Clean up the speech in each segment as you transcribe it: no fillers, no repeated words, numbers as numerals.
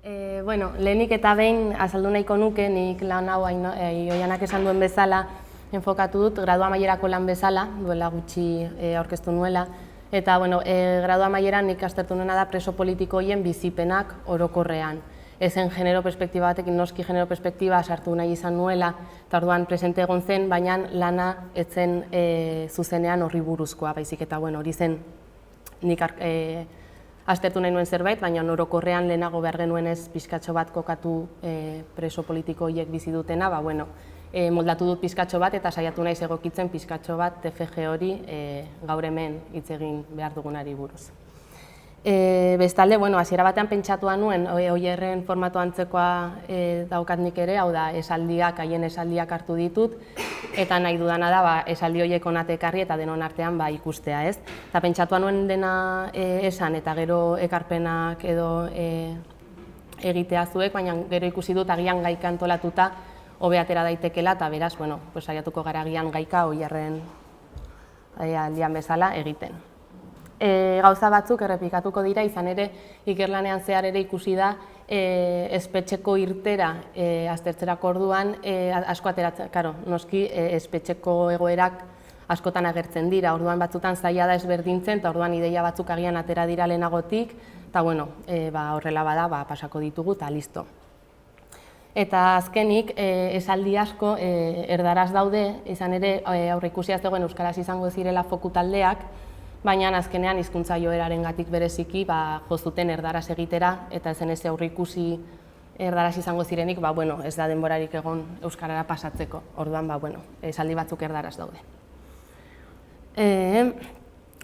Lehenik eta behin azaldu nahiko nuke, nik lan hau Oianak esan duen bezala enfokatu dut, gradu amaierako lan bezala, duela gutxi aurkeztu nuela, eta gradu amaieran nik aztertu nuena da preso politiko horien bizipenak orokorrean. Ezen genero perspektiba batekin, noski genero perspektiba sartu nahi izan nuela, eta orduan presente egon zen, baina lana etzen zuzenean horri buruzkoa, baizik eta hori zen nik aztertu nahi nuen zerbait, baina orokorrean lehenago behar genuen ez pixkatxo bat kokatu preso politiko horiek bizi dutena, moldatu dut pixkatxo bat eta saiatu naiz egokitzen pixkatxo bat TFG hori gaur hemen hitz egin behar dugunari buruz. Bestalde, hasiera batean pentsatua nuen, OIR-en formatu antzekoa daukat nik ere, hau da, esaldiak, haien esaldiak hartu ditut, eta nahi dudana da esaldi horiek onate ekarri eta denon artean ikustea, ez? Eta pentsatua nuen dena esan eta gero ekarpenak edo egitea zuek, baina gero ikusi dut agian gaika antolatuta hobe atera daitekela, eta beraz, saiatuko gara agian gaika OIR-en aldian bezala egiten. Gauza batzuk errepikatuko dira, izan ere ikerlanean zehar ere ikusi da espetxeko irtera aztertzerako orduan asko ateratzen, noski espetxeko egoerak askotan agertzen dira, orduan batzutan zaila da ezberdintzen, eta orduan ideia batzuk agian atera dira lehenagotik, eta horrela bada pasako ditugu eta listo. Eta azkenik, esaldi asko erdaraz daude, izan ere aurreikusia zegoen euskaraz izango zirela foku taldeak, baina azkenean hizkuntza joerarengatik bereziki jo zuten erdaraz egitera, eta ezen ez aurreikusi erdaraz izango zirenik, ez da denborarik egon euskarara pasatzeko, orduan esaldi batzuk erdaraz daude.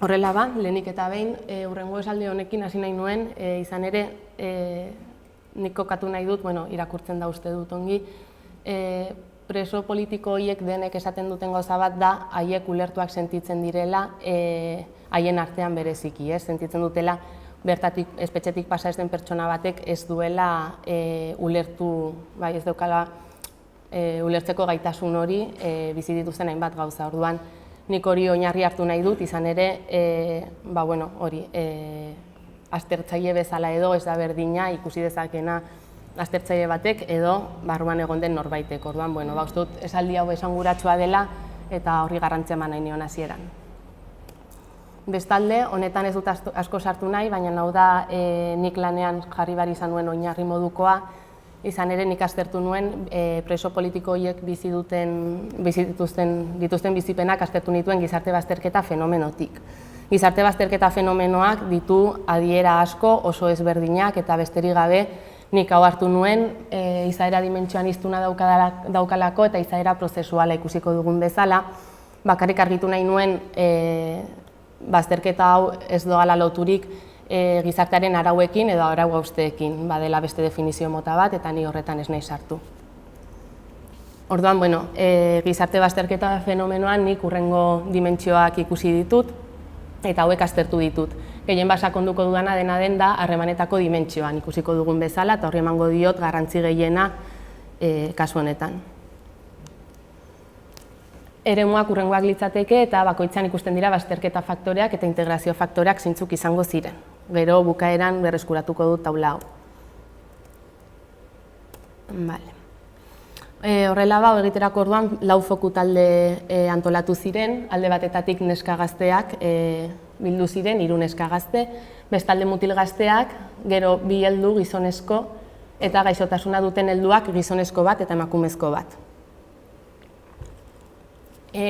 Horrela lehenik eta behin, hurrengo esaldi honekin hasi nahi nuen, izan ere nik kokatu nahi dut, irakurtzen da uste dut ongi, preso politiko horiek denek esaten duten gauza bat da haiek ulertuak sentitzen direla haien artean bereziki, sentitzen dutela bertatik espetxetik pasa ez den pertsona batek ez duela ulertu, ez daukala ulertzeko gaitasun hori bizi dituzten hainbat gauza. Orduan nik hori oinarri hartu nahi dut, izan ere hori aztertzaile bezala edo ez da berdina ikusi dezakena aztertzaile batek edo barruan egon den norbaitek. Orduan, uste dut esaldi hau esanguratsua dela eta horri garrantzia eman nahi nion hasieran. Bestalde, honetan ez dut asko sartu nahi, baina hau da nik lanean jarri behar izan nuen oinarri modukoa, izan ere nik aztertu nuen preso politiko horiek dituzten bizipenak aztertu nituen gizarte bazterketa fenomenotik. Gizarte bazterketa fenomenoak ditu adiera asko, oso ezberdinak eta besterik gabe nik hau hartu nuen izaera dimentsioan iztuna daukalako eta izaera prozesuala ikusiko dugun bezala. Bakarrik argitu nahi nuen bazterketa hau ez doala loturik gizartearen arauekin edo arau hausteekin, badela beste definizio mota bat eta ni horretan ez nahi sartu. Orduan, gizarte bazterketa fenomenoan nik hurrengo dimentsioak ikusi ditut eta hauek aztertu ditut. Gehien sakonduko dudana dena den da harremanetako dimentsioan ikusiko dugun bezala eta horri emango diot garrantzi gehiena kasu honetan. Eremuak hurrengoak litzateke eta bakoitzean ikusten dira bazterketa faktoreak eta integrazio faktoreak zeintzuk izango ziren. Gero bukaeran berreskuratuko dut taula hau. Horrela egiterako orduan lau foku talde antolatu ziren, alde batetatik neska gazteak bildu ziren, 3 neska gazte, bestalde mutil gazteak, gero 2 heldu gizonezko eta gaixotasuna duten helduak gizonezko bat eta emakumezko bat.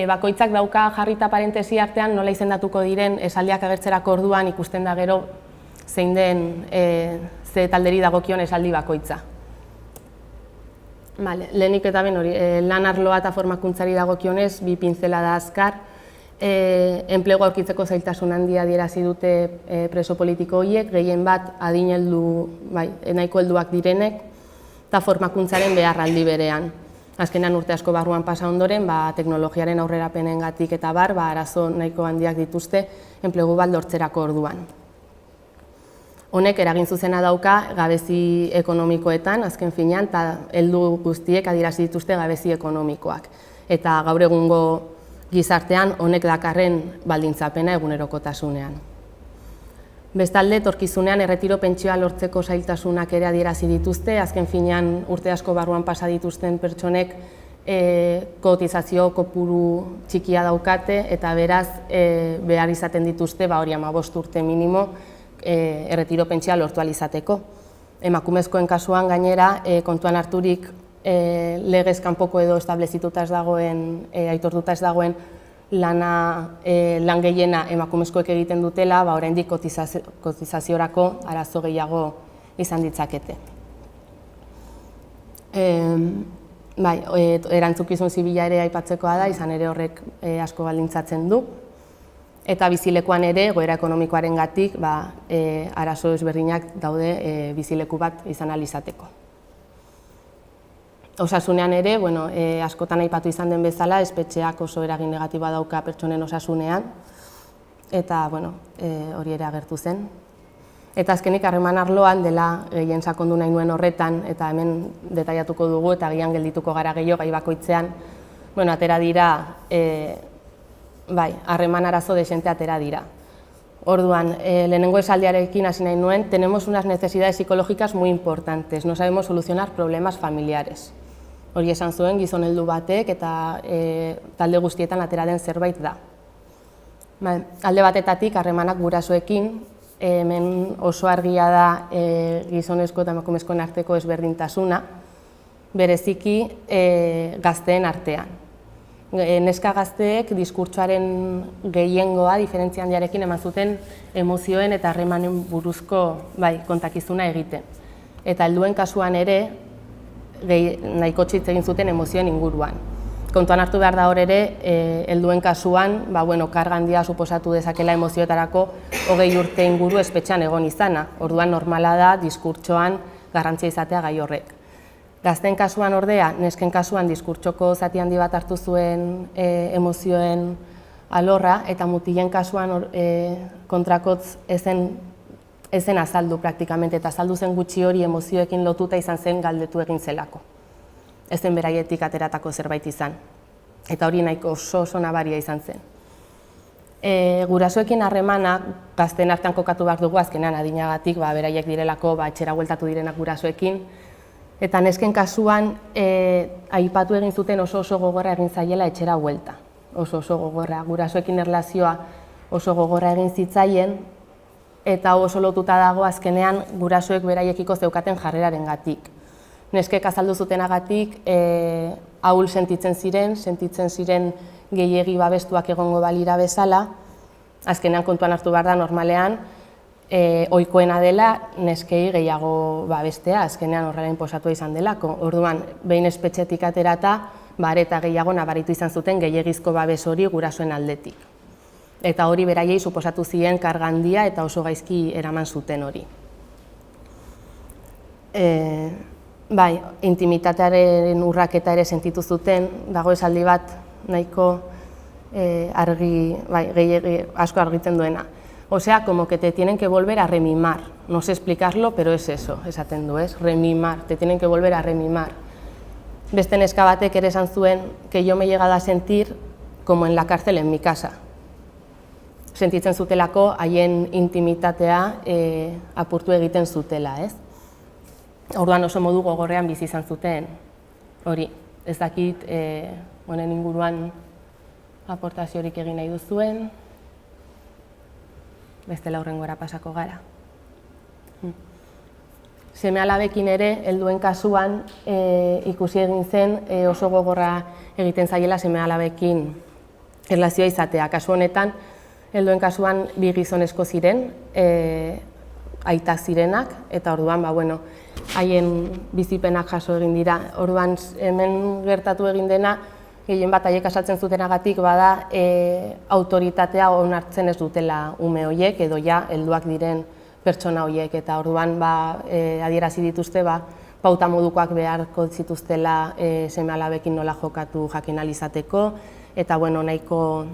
Bakoitzak dauka jarrita parentesi artean nola izendatuko diren esaldiak agertzerako orduan ikusten da gero zein den ze talderi dagokion esaldi bakoitza. Lehenik eta ben hori, lan arloa eta formakuntzari dagokionez, 2 pintzelada azkar, enplegua aurkitzeko zailtasun handia adierazi dute preso politiko horiek, gehien bat adin heldu, nahiko helduak direnek, eta formakuntzaren beharraldi berean. Azkenean urte asko barruan pasa ondoren, teknologiaren aurrerapenengatik eta arazo nahiko handiak dituzte enplegu bat lortzerako orduan. Honek eragin zuzena dauka gabezi ekonomikoetan, azken finean, eta heldu guztiek adierazi dituzte gabezi ekonomikoak. Eta gaur egungo gizartean honek dakarren baldintzapena egunerokotasunean. Bestalde, etorkizunean erretiro pentsioa lortzeko zailtasunak ere adierazi dituzte, azken finean urte asko barruan pasa dituzten pertsonek kotizazio kopuru txikia daukate eta beraz behar izaten dituzte hori 15 urte minimo erretiro pentsioa lortu ahal izateko. Emakumezkoen kasuan gainera kontuan harturik legez kanpoko edo establezituta ez dagoen, aitortuta ez dagoen lan gehiena emakumezkoek egiten dutela, oraindik kotizaziorako arazo gehiago izan ditzakete. Erantzukizun zibila ere aipatzekoa da, izan ere horrek asko baldintzatzen du. Eta bizilekuan ere, egoera ekonomikoarengatik arazo ezberdinak daude bizileku bat izan ahal izateko. Osasunean ere, askotan aipatu izan den bezala, espetxeak oso eragin negatiboa dauka pertsonen osasunean, eta hori ere agertu zen. Eta azkenik harreman arloan dela gehien sakondu nahi nuen horretan, eta hemen detaiatuko dugu eta gian geldituko gara gehiago gai bakoitzean, atera dira, harreman arazo desente atera dira. Orduan, lehenengo esaldiarekin hasi nahi nuen, tenemos unas necesidades psicológicas muy importantes, no sabemos solucionar problemas familiares. Hori esan zuen gizon heldu batek eta talde guztietan atera den zerbait da. Alde batetatik harremanak gurasoekin, hemen oso argia da gizonezko eta emakumezkoen arteko ezberdintasuna, bereziki gazteen artean. Neska gazteek diskurtsoaren gehiengoa, diferentzia handiarekin eman zuten emozioen eta harremanen buruzko kontakizuna egiten. Eta helduen kasuan ere, nahiko txitz egin zuten emozioen inguruan. Kontuan hartu behar da hor ere, helduen kasuan, karga handia suposatu dezakela emozioetarako 20 urte inguru espetxean egon izana. Orduan normala da diskurtsoan garrantzia izatea gai horrek. Gazten kasuan ordea, nesken kasuan diskurtsoko zati handi bat hartu zuen emozioen alorra, eta mutilen kasuan kontrakotz ezen azaldu praktikamente, eta azaldu zen gutxi hori emozioekin lotuta izan zen galdetu egin zelako. Ezen beraietik ateratako zerbait izan. Eta hori nahiko oso nabaria izan zen. Gurasoekin harremanak gazteen artean kokatu behar dugu azkenean adinagatik, beraiek direlako etxera bueltatu direnak gurasoekin, eta nesken kasuan aipatu egin zuten oso gogorra egin zaiela etxera buelta. Oso gogorra, gurasoekin erlazioa oso gogorra egin zitzaien, eta oso lotuta dago azkenean gurasoek beraiekiko zeukaten jarrerarengatik. Neskek azaldu zutenagatik ahul sentitzen ziren gehiegi babestuak egongo balira bezala, azkenean kontuan hartu behar da normalean, ohikoena dela neskei gehiago babestea, azkenean horrela inposatua izan delako. Orduan, behin espetxetik aterata, eta gehiago nabaritu izan zuten gehiegizko babes hori gurasoen aldetik. Eta hori beraiei suposatu ziren karga handia eta oso gaizki eraman zuten hori. Intimitatearen urraketa ere sentitu zuten, dago esaldi bat nahiko asko argitzen duena. Osea, como que te tienen que volver a remimar. No sé explicarlo, pero es eso, esaten du, ez? Remimar, te tienen que volver a remimar. Beste neska batek ere esan zuen que yo me he llegado a sentir como en la cárcel en mi casa. Sentitzen zutelako haien intimitatea apurtu egiten zutela, ez? Orduan oso modu gogorrean bizi izan zuten hori. Ez dakit honen inguruan aportaziorik egin nahi duzuen, bestela hurrengora pasako gara. Seme-alabekin ere, helduen kasuan ikusi egin zen oso gogorra egiten zaiela seme-alabekin erlazioa izatea. Kasu honetan, helduen kasuan bi gizonezko ziren, aitak zirenak, eta orduan, haien bizipenak jaso egin dira. Orduan, hemen gertatu egin dena, gehien bat haiek asaltzen zutenagatik bada autoritatea onartzen ez dutela ume horiek, edo helduak diren pertsona horiek, eta orduan adierazi dituzte pauta modukoak beharko zituztela seme-alabekin nola jokatu jakin ahal izateko, eta nahiko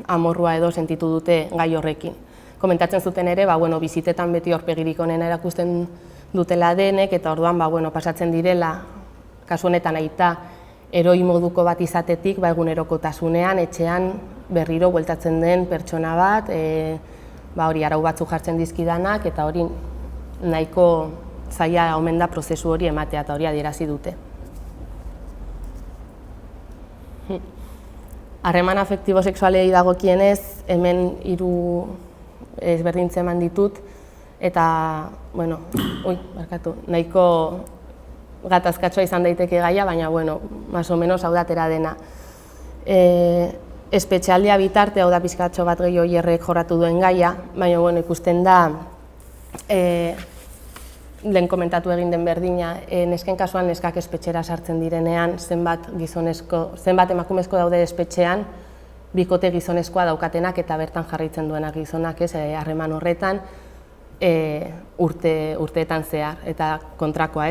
amorrua edo sentitu dute gai horrekin. Komentatzen zuten ere, bizitetan beti aurpegirik onena erakusten dutela denek, eta orduan pasatzen direla, kasu honetan aita eroi moduko bat izatetik, egunerokotasunean, etxean berriro bueltatzen den pertsona bat, hori arau batzuk jartzen dizkidanak, eta hori nahiko zaila omen da prozesu hori ematea, eta hori adierazi dute. Harreman afektibo-sexualei dagokienez, hemen 3 ezberdintze eman ditut, eta, nahiko gatazkatsua izan daiteke gaia, baina, más o menos hau datera dena. Espetxealdia bitarte, hau da pizkatxo bat gehiago Oierrek jorratu duen gaia, baina, ikusten da, lehen komentatu egin den berdina, nesken kasuan neskak espetxera sartzen direnean, zenbat emakumezko daude espetxean, bikote gizonezkoa daukatenak eta bertan jarraitzen duenak gizonak, harreman horretan, urteetan zehar, eta kontrakoa,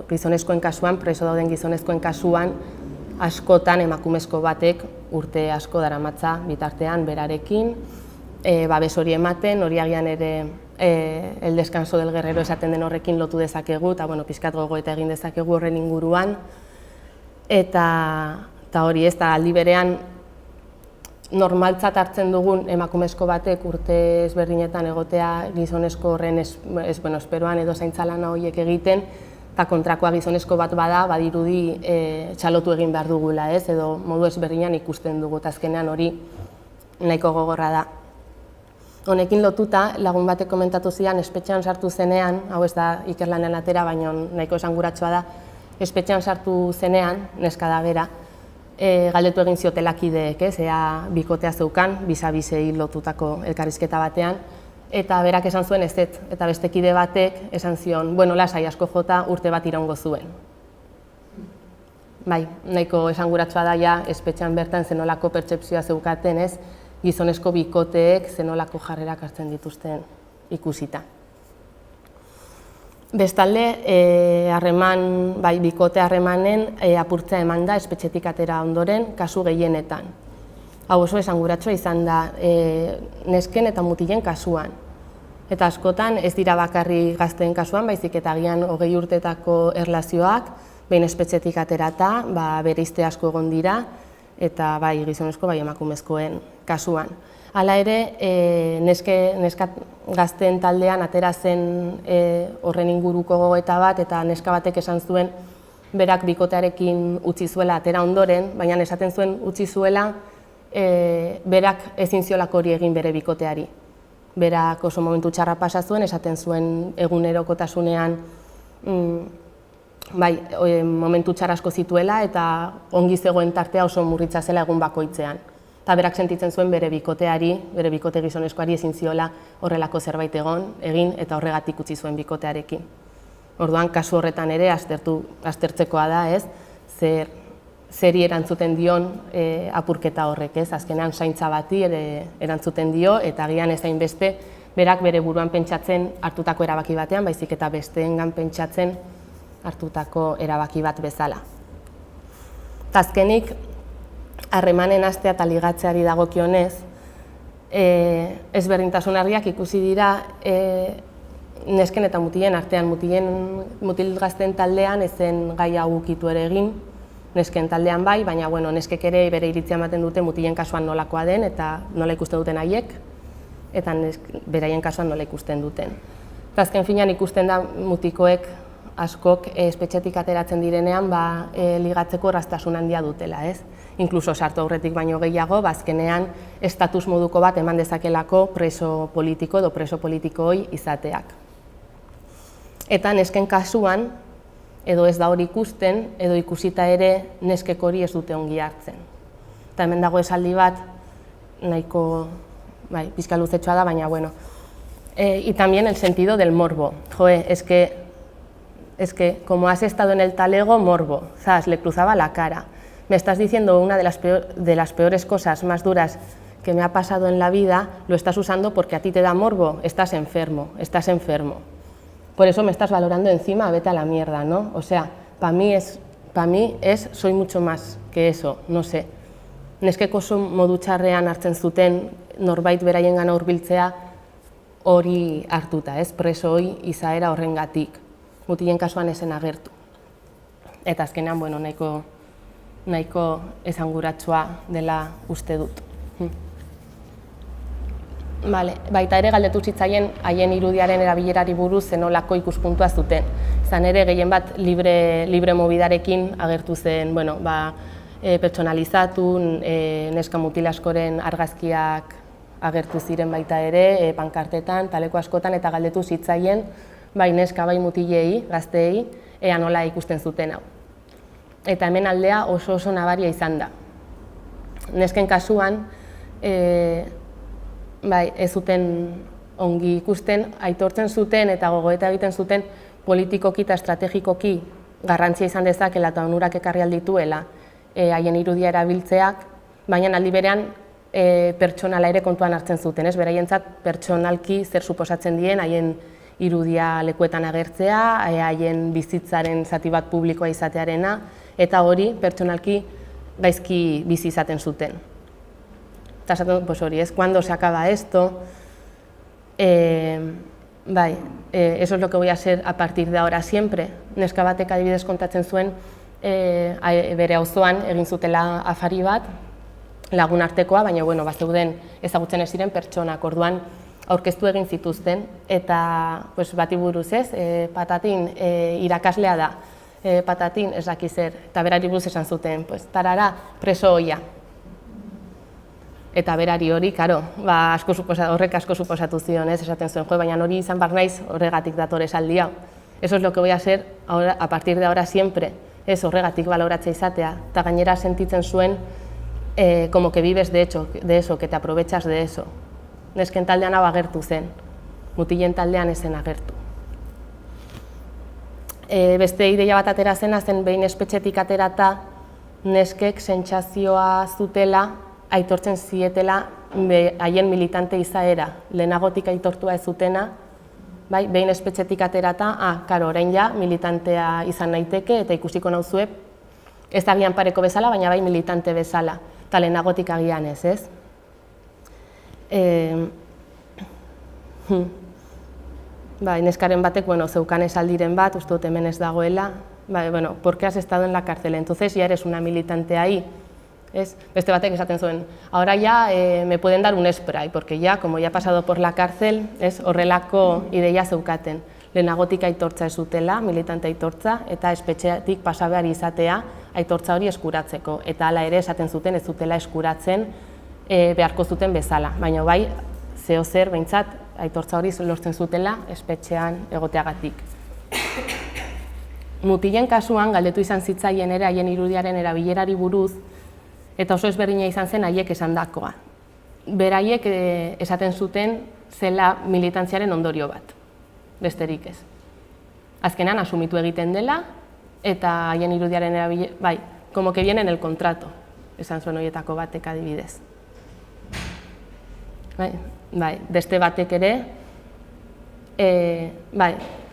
gizonezkoen kasuan, preso dauden gizonezkoen kasuan, askotan emakumezko batek urte asko daramatza bitartean berarekin, babes hori ematen, hori agian ere el descanso del guerrero esaten den horrekin lotu dezakegu, eta pixkat gogoeta egin dezakegu horren inguruan, eta hori ez da aldi berean normaltzat hartzen dugun emakumezko batek urte ezberdinetan egotea gizonezko horren esperoan edo zaintza lana horiek egiten, eta kontrakoa gizonezko bat bada, badirudi txalotu egin behar dugula, edo modu ezberdinan ikusten dugu, eta azkenean hori nahiko gogorra da. Honekin lotuta, lagun batek komentatu zidan, espetxean sartu zenean, hau ez da ikerlanean atera, baina nahiko esanguratsua da, espetxean sartu zenean, neska da bera, galdetu egin ziotelakideek, ea bikotea zeukan, bisa-bisei lotutako elkarrizketa batean, eta berak esan zuen ez, eta beste kide batek esan zion, lasai asko jota urte bat iraungo zuen. Bai, nahiko esanguratsua da ja, espetxean bertan zenolako pertsepzioa zeukaten, gizonezko bikoteek zenolako jarrerak hartzen dituzten ikusita. Bestalde, bikote harremanen apurtzea eman da espetxetik atera ondoren kasu gehienetan. Hau oso esanguratsua izan da nesken eta mutilen kasuan. Eta askotan ez dira bakarri gazteen kasuan, baizik eta agian 20 urtetako erlazioak, behin espetxetik aterata, bereizte asko egon dira, eta bai gizonezko, bai emakumezkoen kasuan. Hala ere, neska gazteen taldean atera zen horren inguruko gogoeta bat, eta neska batek esan zuen berak bikotearekin utzi zuela atera ondoren, baina esaten zuen utzi zuela berak ezin ziolako hori egin bere bikoteari. Berak oso momentu txarra pasa zuen, esaten zuen egunerokotasunean momentu txarra asko zituela eta ongi zegoen tartea oso murritza zela egun bakoitzean. Eta berak sentitzen zuen bere bikoteari, bere bikote gizonezkoari ezin ziola horrelako zerbait egin eta horregatik utzi zuen bikotearekin. Orduan, kasu horretan ere aztertzekoa da, zeri erantzuten dion apurketa horrek, azkenean zaintza bati erantzuten dio, eta agian ez hainbeste berak bere buruan pentsatzen hartutako erabaki batean, baizik eta besteengan pentsatzen hartutako erabaki bat bezala. Eta azkenik, harremanen hastea eta ligatzeari dagokionez, ezberdintasun argiak ikusi dira nesken eta mutilen artean. Mutil gazten taldean ezen gai hau ukitu ere egin, nesken taldean bai, baina neskek ere bere iritzia ematen dute mutilen kasuan nolakoa den eta nola ikusten duten haiek, eta beraien kasuan nola ikusten duten. Eta azken finean ikusten da mutikoek askok espetxetik ateratzen direnean ligatzeko erraztasun handia dutela, inkluso sartu aurretik baino gehiago, azkenean estatus moduko bat eman dezakelako preso politiko edo preso politikooi izateak. Eta nesken kasuan, edo ez da hori ikusten, edo ikusita ere neskek hori ez dute ongi hartzen. Eta hemen dago esaldi bat, nahiko pizka luzetxoa da, baina bueno. Y también el sentido del morbo. Joe, es que como has estado en el talego, morbo. Zas, le cruzaba la cara. Me estás diciendo una de las peores cosas más duras que me ha pasado en la vida, lo estás usando porque a ti te da morbo, estás enfermo. Por eso me estás valorando encima, vete a la mierda, ¿no? O sea, para mí soy mucho más que eso, no sé. Neskek oso modu txarrean hartzen zuten norbait beraiengana hurbiltzea hori hartuta, preso hori izaera horrengatik. Mutilen kasuan ezen agertu. Eta azkenean, bueno, nahiko esanguratsua dela uste dut. Baita ere galdetu zitzaien haien irudiaren erabilerari buruz zenolako ikuspuntua zuten. Izan ere, gehien bat libre mobidarekin agertu zen, pertsonalizatu, neska mutil askoren argazkiak agertu ziren baita ere, pankartetan, taleko askotan, eta galdetu zitzaien, bai neska, bai mutilei, gazteei, ea nola ikusten zuten hau. Eta hemen aldea oso nabaria izan da. Nesken kasuan, ez zuten ongi ikusten, aitortzen zuten eta gogoeta egiten zuten politikoki eta estrategikoki garrantzia izan dezakela eta onurak ekarri aldituela haien irudia erabiltzeak, baina aldi berean pertsonala ere kontuan hartzen zuten, beraientzat pertsonalki zer suposatzen dien haien irudia lekuetan agertzea, haien bizitzaren zati bat publikoa izatearena, eta hori pertsonalki gaizki bizi izaten zuten. Eta esaten dut, hori, cuando se acaba esto, eso es lo que voy a ser a partir de ahora siempre. Neska batek adibidez kontatzen zuen, bere auzoan egin zutela afari bat, lagun artekoa, baina bazeuden ezagutzen ez ziren pertsonak, orduan aurkeztu egin zituzten, eta bati buruz Patatin irakaslea da, Patatin ez daki zer, eta berari buruz esan zuten, tarara preso ohia. Eta berari hori, horrek asko suposatu zion, esaten zuen, baina hori izan bar naiz horregatik dator esaldi hau. Eso es lo que voy a ser a partir de ahora siempre, horregatik baloratzea izatea, eta gainera sentitzen zuen como que vives de eso, que te aprovechas de eso. Nesken taldean hau agertu zen, mutilen taldean ez zen agertu. Beste ideia bat atera zena zen behin espetxetik aterata neskek sentsazioa zutela, aitortzen zietela haien militante izaera, lehenagotik aitortua ez zutena, behin espetxetik aterata, orain ja militantea izan naiteke eta ikusiko nauzue, ez agian pareko bezala, baina bai militante bezala, eta lehenagotik agian ez. Neskaren batek, zeukan esaldiren bat, uste dut hemen ez dagoela, ¿por qué has estado en la cárcel? Entonces ya eres una militante ahí. Beste batek esaten zuen, ahora ya me pueden dar un spray, porque ya, como ya he pasado por la cárcel, horrelako ideia zeukaten. Lehenagotik aitortza ez zutela, militante aitortza, eta espetxetik pasa behar izatea aitortza hori eskuratzeko. Eta hala ere esaten zuten ez zutela eskuratzen beharko zuten bezala. Baina bai, zeo zer, behintzat, aitortza hori lortzen zutela espetxean egoteagatik. Mutilen kasuan, galdetu izan zitzaien ere haien irudiaren erabilerari buruz, eta oso ezberdina izan zen haiek esandakoa. Beraiek esaten zuten zela militantziaren ondorio bat, besterik ez. Azkenan asumitu egiten dela, eta haien irudiaren erabilera, como que viene en el contrato, esan zuen horietako batek adibidez. Beste batek ere,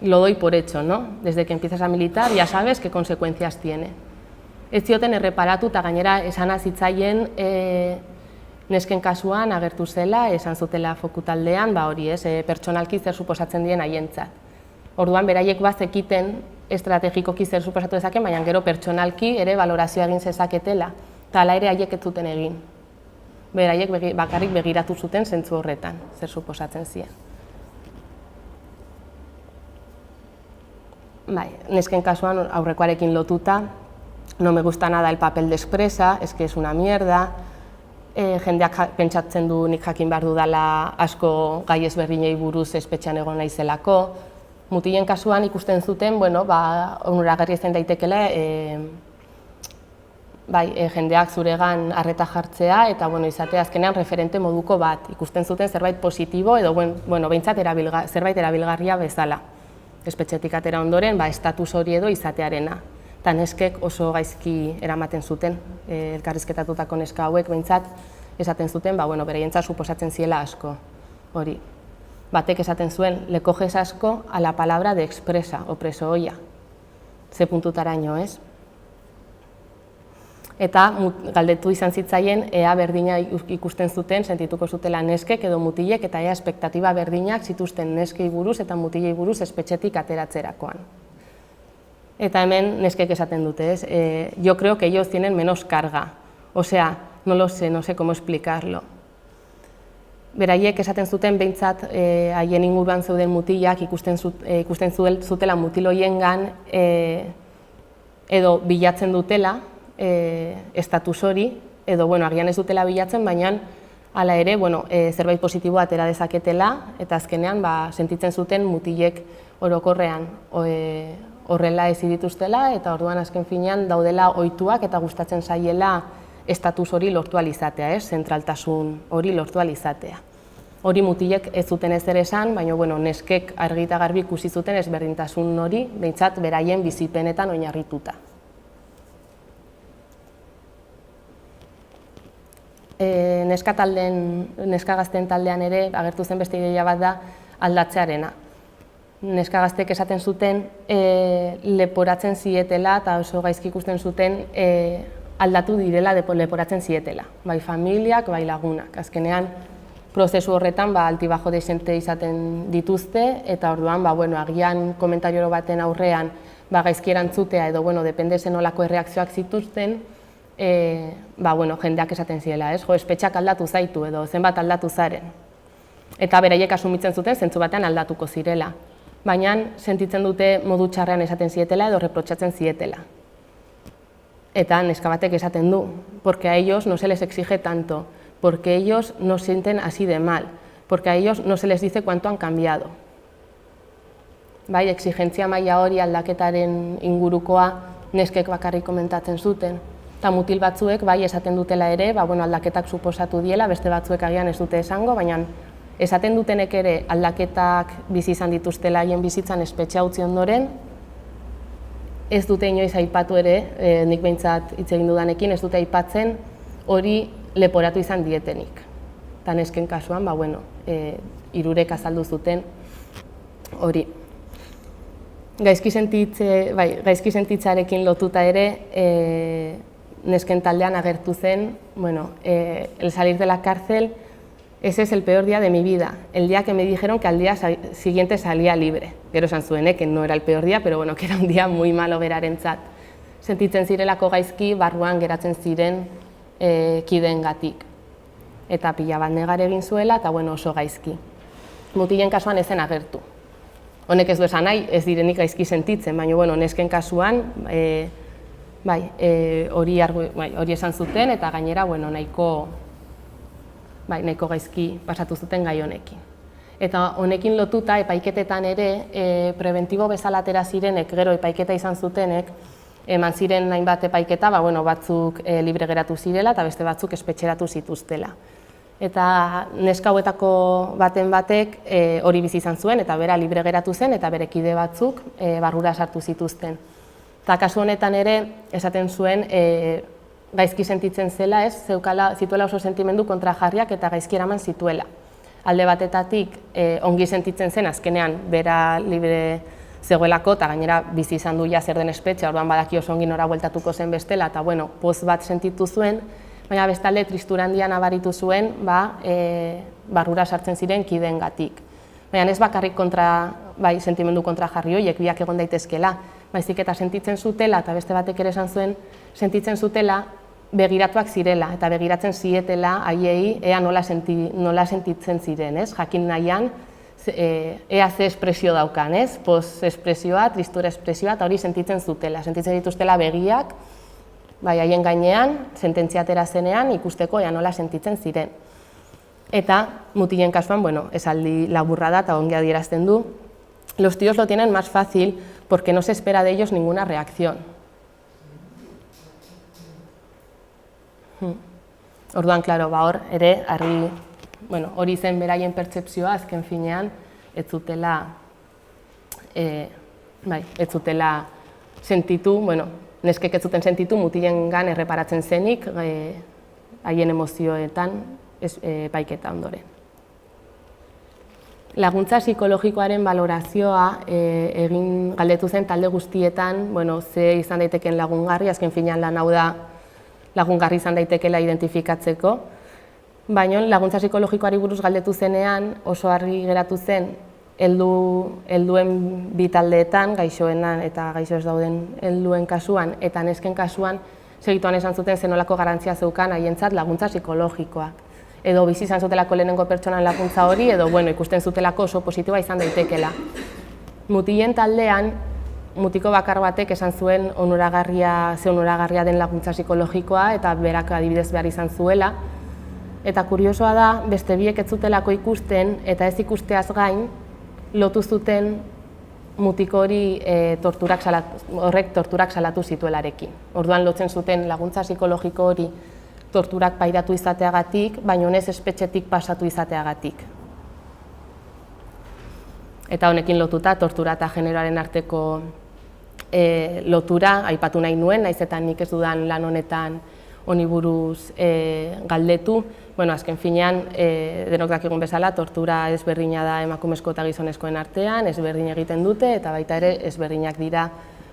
lo doy por hecho, ¿no? Desde que empiezas a militar ya sabes qué consecuencias tiene. Ez zioten erreparatu eta gainera esan zitzaien nesken kasuan agertu zela, esan zutela fokutaldean, hori pertsonalki zer suposatzen dien haientzat. Orduan beraiek bazekiten estrategikoki zer suposatu dezaken, baina gero pertsonalki ere valorazioa egin zezaketela, eta hala ere haiek ez zuten egin. Beraiek bakarrik begiratu zuten zentzu horretan, zer suposatzen zien. Nesken kasuan aurrekoarekin lotuta, no me gusta nada el papel de expresa, es que es una mierda, jendeak pentsatzen du nik jakin behar dudala asko gai ezberdinei buruz espetxean egon naizelako. Mutilen kasuan ikusten zuten, onuragarria izan daitekela, jendeak zuregan arreta jartzea eta izatea azkenean referente moduko bat. Ikusten zuten zerbait positibo edo behintzat zerbait erabilgarria bezala. Espetxetik atera ondoren, estatus hori edo izatearena. Eta neskek oso gaizki eramaten zuten, elkarrizketatutako neska hauek behintzat esaten zuten, beraientzat suposatzen ziela asko hori. Batek esaten zuen, le coges asko a la palabra de expresa, o preso ohia. Ze puntutaraino, ez? Eta galdetu izan zitzaien, ea berdina ikusten zuten, sentituko zutela neskek edo mutilek, eta ea espektatiba berdinak zituzten neskei buruz eta mutilei buruz espetxetik ateratzerakoan. Eta hemen neskek esaten dute, ez? Yo creo que ellos tienen menos carga. O sea, no lo sé, no sé cómo explicarlo. Beraiek esaten zuten behintzat haien inguruan zeuden mutilak ikusten zutela mutil hoiengan edo bilatzen dutela estatus hori, edo agian ez dutela bilatzen, baina hala ere zerbait positiboa atera dezaketela, eta azkenean sentitzen zuten mutilek orokorrean horrela ezin dituztela, eta orduan azken finean daudela ohituak eta gustatzen zaiela estatus hori lortu ahal izatea, zentraltasun hori lortu ahal izatea. Hori mutilek ez zuten ezer esan, baina neskek argi eta garbi ikusi zuten ezberdintasun hori, behintzat beraien bizipenetan oinarrituta. Neska gazteen taldean ere agertu zen beste ideia bat da aldatzearena. Neska gazteek esaten zuten leporatzen zietela eta oso gaizki ikusten zuten aldatu direla leporatzen zietela, bai familiak, bai lagunak. Azkenean, prozesu horretan altibajo desente izaten dituzte, eta orduan, agian komentario baten aurrean gaizki erantzutea edo, depende zenolako erreakzioak zituzten, jendeak esaten ziela, ez? Jo, espetxak aldatu zaitu edo zenbat aldatu zaren. Eta beraiek asumitzen zuten zentzu batean aldatuko zirela. Baina sentitzen dute modu txarrean esaten zietela edo reprotxatzen zietela. Eta neska batek esaten du, porque a ellos no se les exige tanto, porque ellos no sienten así de mal, porque a ellos no se les dice cuánto han cambiado. Bai, exigentzia maila hori aldaketaren ingurukoa neskek bakarrik komentatzen zuten. Eta mutil batzuek bai esaten dutela ere, aldaketak suposatu diela, beste batzuek agian ez dute esango, baina esaten dutenek ere aldaketak bizi izan dituztela haien bizitzan espetxea utzi ondoren, ez dute inoiz aipatu ere, nik behintzat hitz egin dudanekin, ez dute aipatzen hori leporatu izan dietenik. Eta nesken kasuan, hirurek azaldu zuten hori. Gaizki sentitzarekin lotuta ere, nesken taldean agertu zen, el salir de la cárcel, ese es el peor día de mi vida, el día que me dijeron que al día siguiente salía libre. Gero esan zuen, que no era el peor día, pero que era un día muy malo berarentzat. Sentitzen zirelako gaizki, barruan geratzen ziren kideengatik. Eta pila bat negar egin zuela, eta oso gaizki. Mutilen kasuan ez zen agertu. Honek ez du esan nahi, ez direnik gaizki sentitzen, baina nesken kasuan hori esan zuten, eta gainera nahiko gaizki pasatu zuten gai honekin. Eta honekin lotuta epaiketetan ere, prebentibo bezala atera zirenek, gero epaiketa izan zutenek, eman ziren hainbat epaiketa, batzuk libre geratu zirela eta beste batzuk espetxeratu zituztela. Eta neska hauetako baten batek hori bizi izan zuen, eta bera libre geratu zen, eta bere kide batzuk barrura sartu zituzten. Eta kasu honetan ere, esaten zuen, gaizki sentitzen zela, zituela oso sentimendu kontrajarriak eta gaizki eraman zituela. Alde batetatik ongi sentitzen zen, azkenean bera libre zegoelako, eta gainera bizi izan du zer den espetxe, orduan badaki oso ongi nora bueltatuko zen bestela, eta poz bat sentitu zuen, baina bestalde tristura handia nabaritu zuen, barrura sartzen ziren kideengatik. Baina ez bakarrik sentimendu kontrajarri horiek biak egon daitezkela, baizik eta sentitzen zutela, eta beste batek ere esan zuen, sentitzen zutela begiratuak zirela, eta begiratzen zietela haiei ea nola sentitzen ziren, jakin nahian, ea ze espresio daukan, poz espresioa, tristura espresioa, eta hori sentitzen zutela, sentitzen dituztela begiak, haien gainean, sententzia atera zenean, ikusteko ea nola sentitzen ziren. Eta mutilen kasuan, esaldi laburra da eta ongi adierazten du, los tíos lo tienen más fácil porque no se espera de ellos ninguna reacción. Orduan, hor ere, hori zen beraien pertzepzioa, azken finean, ez zutela sentitu, neskek ez zuten sentitu, mutilengan erreparatzen zenik, haien emozioetan epaiketa ondoren. Laguntza psikologikoaren balorazioa egin galdetu zen talde guztietan, ze izan daiteken lagungarri, azken finean lan hau da lagungarri izan daitekela identifikatzeko, baina laguntza psikologikoari buruz galdetu zenean oso argi geratu zen helduen bi taldeetan, gaixoenan eta gaixo ez dauden helduen kasuan eta nesken kasuan, segituan esan zuten zenolako garantzia zeukan haientzat laguntza psikologikoak. Edo bizi izan zutelako lehenengo pertsonan laguntza hori, edo ikusten zutelako oso positiboa izan daitekela. Mutilen taldean, mutiko bakar batek esan zuen onuragarria den laguntza psikologikoa eta berak adibidez behar izan zuela. Eta kuriosoa da, beste biek ez zutelako ikusten eta ez ikusteaz gain, lotu zuten mutiko hori horrek torturak salatu zituelarekin. Orduan lotzen zuten laguntza psikologiko hori torturak pairatu izateagatik, baina honez espetxetik pasatu izateagatik. Eta honekin lotuta tortura eta generoaren arteko lotura aipatu nahi nuen, naiz eta nik ez dudan lan honetan honi buruz galdetu. Azken finean, denok dakigun bezala, tortura ezberdina da emakumezko eta gizonezkoen artean, ezberdin egiten dute eta baita ere ezberdinak dira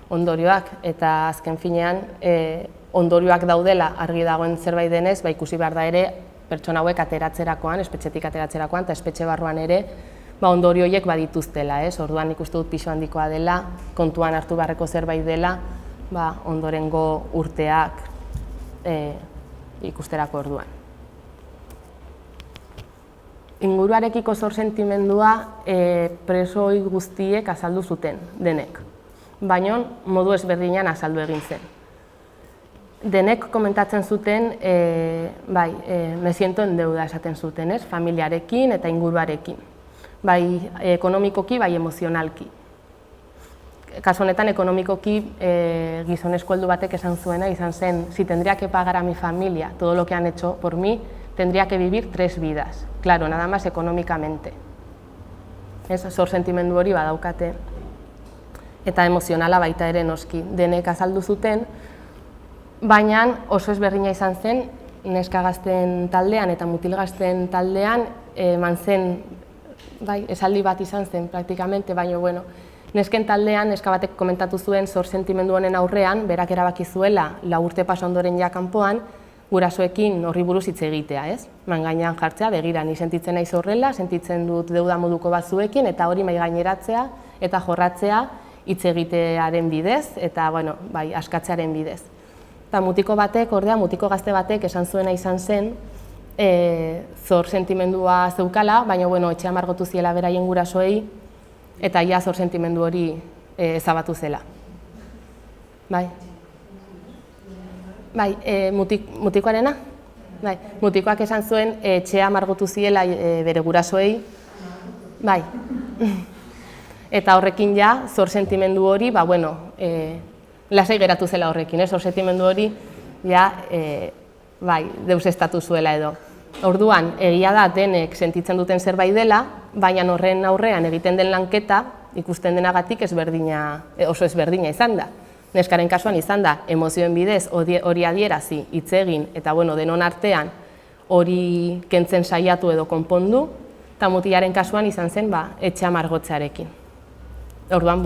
ondorioak. Eta azken finean, ondorioak daudela argi dagoen zerbait denez, ikusi behar da ere pertsona hauek ateratzerakoan, espetxetik ateratzerakoan eta espetxe barruan ere ondorio horiek badituztela. Orduan nik uste dut pisu handikoa dela, kontuan hartu beharreko zerbait dela, ondorengo urteak ikusterako orduan. Inguruarekiko zor sentimendua preso hori guztiek azaldu zuten, denek. Baina modu ezberdinan azaldu egin zen. Denek komentatzen zuten, me siento en deuda esaten zuten, familiarekin eta inguruarekin. Bai ekonomikoki, bai emozionalki. Kasu honetan, ekonomikoki gizonezko heldu batek esan zuena, izan zen, si tendría que pagar a mi familia todo lo que han hecho por mí, tendría que vivir 3 vidas. Claro, nada más económicamente. Zor sentimendu hori badaukate. Eta emozionala baita ere noski. Denek azaldu zuten, baina oso ezberdina izan zen, neska gazten taldean eta mutil gazten taldean, eman zen, esaldi bat izan zen praktikamente, baina nesken taldean, neska batek komentatu zuen zor sentimendu honen aurrean, berak erabaki zuela 4 urte pasa ondoren ja kanpoan, gurasoekin horri buruz hitz egitea, man gainean jartzea, begira, ni sentitzen naiz horrela, sentitzen dut deuda moduko batzuekin, eta hori mai gaineratzea eta jorratzea hitz egitearen bidez, eta askatzearen bidez. Eta mutiko batek, ordea, mutiko gazte batek esan zuena izan zen, zor sentimendua zeukala, baina etxea margotu ziela beraien gurasoei, eta ia zor sentimendu hori ezabatu zela. Mutikoarena? Mutikoak esan zuen etxea margotu ziela bere gurasoei. Eta horrekin ja, zor sentimendu hori, lasai geratu zela horrekin, zor sentimendu hori, deuseztatu zuela edo. Orduan, egia da denek sentitzen duten zerbait dela, baina horren aurrean egiten den lanketa, ikusten denagatik oso ezberdina izan da. Neskaren kasuan izan da, emozioen bidez hori adierazi, hitz egin, eta denon artean hori kentzen saiatu edo konpondu, eta mutilaren kasuan izan zen etxea margotzearekin. Orduan,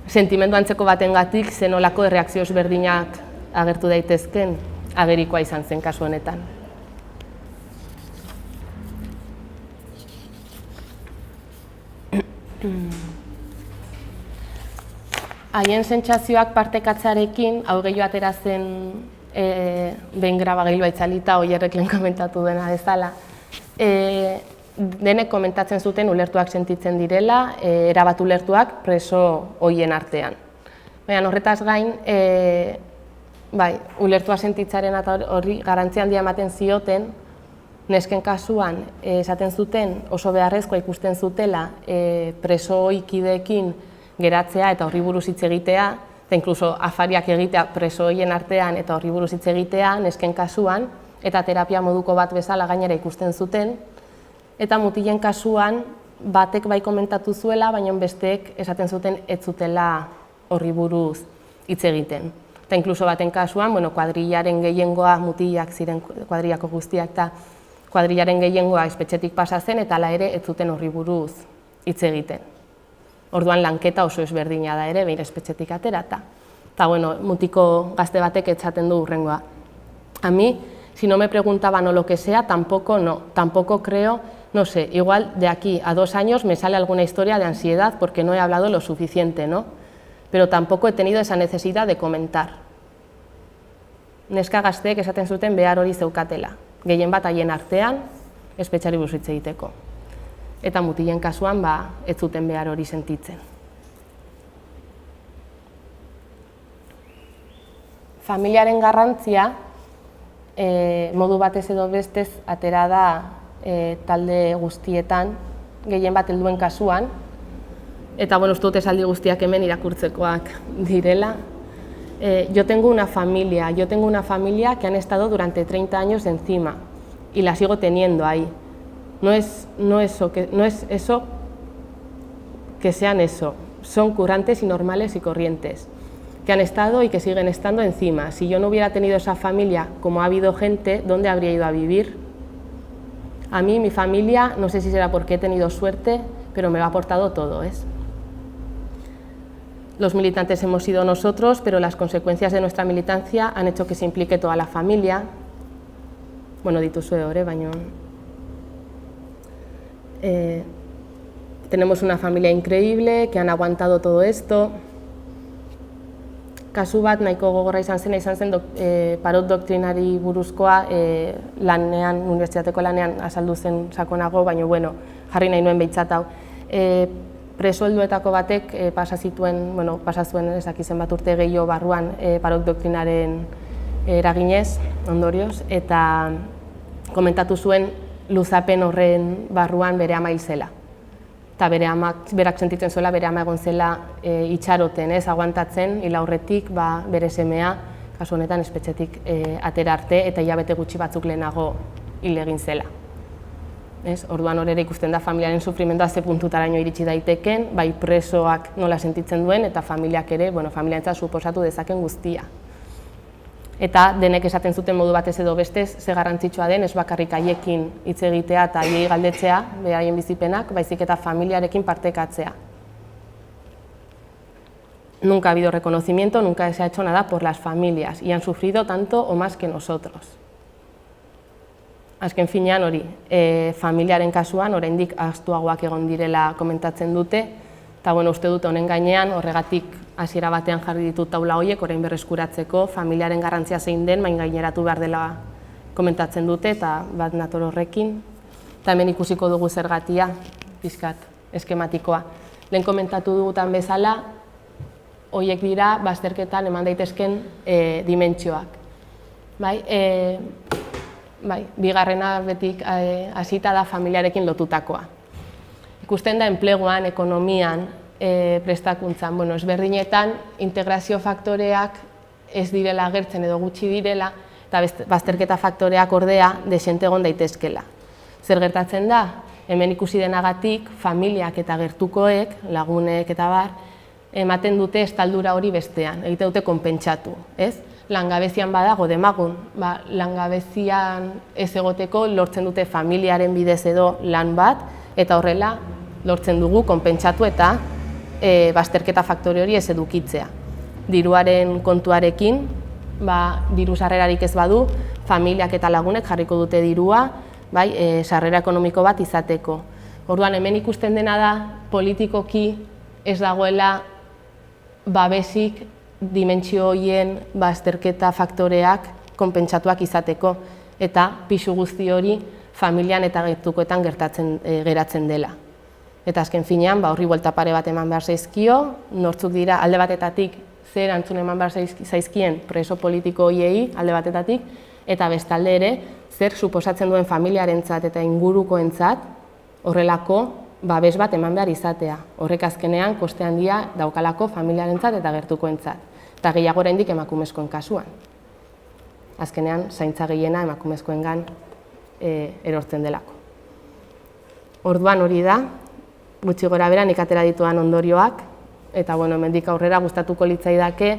sentimendu antzeko batengatik zenolako erreakzio ezberdinak agertu daitezken agerikoa izan zen kasu honetan. Haien sentsazioak partekatzearekin, hau gehiago atera zen behin grabagailu itzalita, Oierrek lehen komentatu dena bezala, denek komentatzen zuten ulertuak sentitzen direla, erabat ulertuak preso horien artean. Baina horretaz gain, ulertua sentitzaren eta horri garrantzia handia ematen zioten, nesken kasuan esaten zuten oso beharrezkoa ikusten zutela preso ikideekin geratzea eta horri buruz hitz egitea, eta inkluso afariak egitea preso horien artean eta horri buruz hitz egitea nesken kasuan, eta terapia moduko bat bezala gainera ikusten zuten, eta mutilen kasuan batek bai komentatu zuela, baina besteek esaten zuten ez zutela horri buruz hitz egiten. Eta inkluso baten kasuan, kuadrillaren gehiengoa, mutilak ziren kuadrillako guztiak, eta kuadrillaren gehiengoa espetxetik pasa zen, eta hala ere ez zuten horri buruz hitz egiten. Orduan lanketa oso ezberdina da ere, behin espetxetik aterata. Eta mutiko gazte batek etzaten du hurrengoa. A mí, si no me preguntaban o lo que sea, tampoco creo no sé, igual de aquí a 2 años me sale alguna historia de ansiedad porque no he hablado lo suficiente, ¿no? Pero tampoco he tenido esa necesidad de comentar. Neska gazteek esaten zuten behar hori zeukatela, gehien bat haien artean, espetxari buruz hitz egiteko. Eta mutilen kasuan, ez zuten behar hori sentitzen. Familiaren garrantzia, modu batez edo bestez, atera da talde guztietan, gehien bat helduen kasuan, eta uste dut esaldi guztiak hemen irakurtzekoak direla. Yo tengo una familia que han estado durante 30 años encima y la sigo teniendo ahí. No es eso que sean eso, son currantes y normales y corrientes, que han estado y que siguen estando encima. Si yo no hubiera tenido esa familia, como ha habido gente, ¿dónde habría ido a vivir? A mí, mi familia, no sé si será porque he tenido suerte, pero me lo ha aportado todo, ¿es? Los militantes hemos sido nosotros, pero las consecuencias de nuestra militancia han hecho que se implique toda la familia. Bueno, dituzue hori, baina... tenemos una familia increíble, que han aguantado todo esto. Kasu bat nahiko gogorra izan zen parot doktrinari buruzkoa unibertsitateko lanean azaldu zen sakonago, baina jarri nahi nuen behintzat hau. Preso helduetako batek pasa zuen ezakizen bat urte gehiago barruan parot doktrinaren eraginez, ondorioz, eta komentatu zuen luzapen horren barruan bere ama hil zela. Eta berak sentitzen zuela, bere ama egon zela itxaroten, aguantatzen, hil aurretik bere semea, kasu honetan espetxetik atera arte, eta hilabete gutxi batzuk lehenago hil egin zela. Orduan horre ikusten da familiaren sufrimendua ze puntutaraino iritsi daiteken, bai presoak nola sentitzen duen, eta familiak ere, familiarentzat suposatu dezaken guztia. Eta denek esaten zuten modu batez edo bestez, ze garrantzitsua den, ez bakarrik haiekin hitz egitea eta haiei galdetzea, beraien bizipenak, baizik eta familiarekin partekatzea. Nunca ha habido reconocimiento, nunca se ha hecho nada por las familias, y han sufrido tanto o más que nosotros. Azken finean hori, familiaren kasuan, oraindik ahaztuagoak egon direla komentatzen dute, eta uste dut honen gainean, horregatik hasiera batean jarri ditut taula horiek, orain berreskuratzeko, familiaren garrantzia zein den, main gaineratu behar dela komentatzen dute, eta bat nator horrekin. Eta hemen ikusiko dugu zergatia, pixkat, eskematikoa. Lehen komentatu dugutan bezala, horiek dira, bazterketan eman daitezken dimentsioak. Bigarrena betik hasita da familiarekin lotutakoa. Ikusten da enpleguan, ekonomian, prestakuntzan, ezberdinetan integrazio faktoreak ez direla agertzen edo gutxi direla, eta bazterketa faktoreak ordea desente egon daitezkela. Zer gertatzen da? Hemen ikusi denagatik, familiak eta gertukoek, lagunek eta bar, ematen dute estaldura hori bestean, egite dute konpentsatu, ez? Langabezian badago demagun, langabezian ez egoteko lortzen dute familiaren bidez edo lan bat, eta horrela lortzen dugu konpentsatu eta bazterketa faktore hori ez edukitzea. Diruaren kontuarekin, diru sarrerarik ez badu, familiak eta lagunek jarriko dute dirua, sarrera ekonomiko bat izateko. Orduan hemen ikusten dena da, politikoki ez dagoela babesik dimentsio horien bazterketa faktoreak konpentsatuak izateko, eta pisu guzti hori familian eta gertukoetan geratzen dela. Eta azken finean, horri buelta pare bat eman behar zaizkio, nortzuk dira alde batetatik zer antzun eman behar zaizkien preso politiko horiei alde batetatik, eta bestalde ere, zer suposatzen duen familiarentzat eta ingurukoentzat horrelako babes bat eman behar izatea. Horrek azkenean koste handia daukalako familiarentzat eta gertukoentzat. Eta gehiago oraindik emakumezkoen kasuan. Azkenean, zaintza gehiena emakumezkoengan erortzen delako. Orduan hori da, gutxi gora bera nik atera dituan ondorioak, eta hemendik aurrera gustatuko litzaidake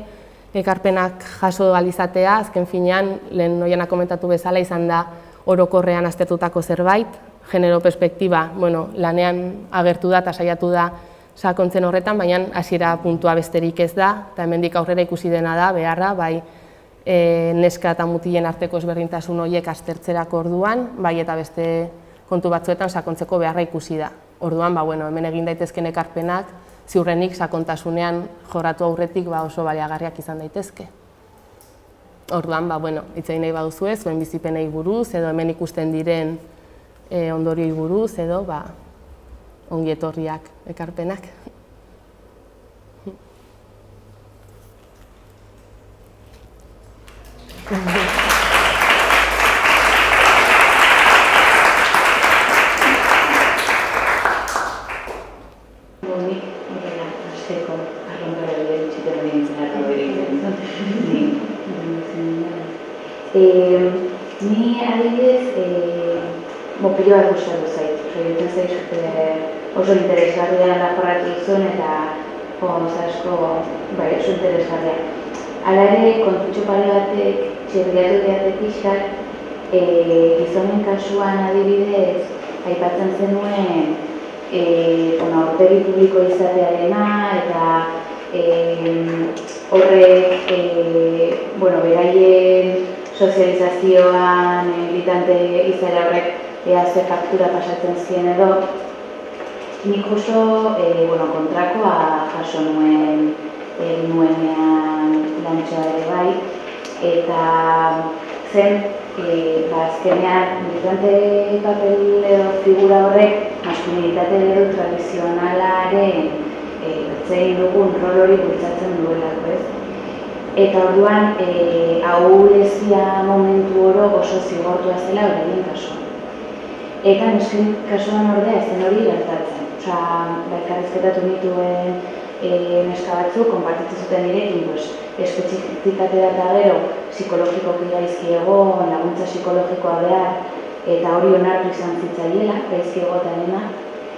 ekarpenak jaso alizatea, azken finean, lehen Oianak komentatu bezala izan da orokorrean aztertutako zerbait, genero perspektiba, lanean agertu da eta saiatu da sakontzen horretan, baina hasiera puntua besterik ez da, eta hemendik aurrera ikusi dena da, beharra, neska eta mutilen arteko ezberdintasun horiek aztertzerako orduan, bai eta beste kontu batzuetan sakontzeko beharra ikusi da. Orduan, hemen egin daitezken ekarpenak, ziurrenik sakontasunean jorratu aurretik oso baliagarriak izan daitezke. Orduan, hitz egin nahi baduzue, zuen bizipenei buruz, edo hemen ikusten diren ondorioi buruz, edo ongi etorriak ekarpenak. Ni adibidez, pilo bat gustatu zait. Iruditzen zait oso interesgarria dela jorratu duzun eta asko oso interesgarria. Hala ere, kontutxo pare batek txerriatu behar pixkat, gizonen kasuan adibidez, aipatzen zenuen aurpegi publiko izatearena eta horrek beraien sozializazioan militante izaera horrek ze faktura pasatzen zien edo, nik oso kontrakoa jaso nuenean lantxoa ere bai, eta zen, azkenean militante papel edo figura horrek maskulinitate edo tradizionalaren zein dugun rol hori bultzatzen duelako, ez? Eta orduan, ahulezia momentu oro oso zigortua zela horrein kasuan. Eta nesken kasuan ordea ez zen hori gertatzen. Elkarrizketatu nituen neska batzuk, konpartitzen zuten nirekin, espezifitate bat da gero, psikologikoki gaizki egon, laguntza psikologikoa behar, eta hori onartu izan zitzaiela, gaizki egotearena,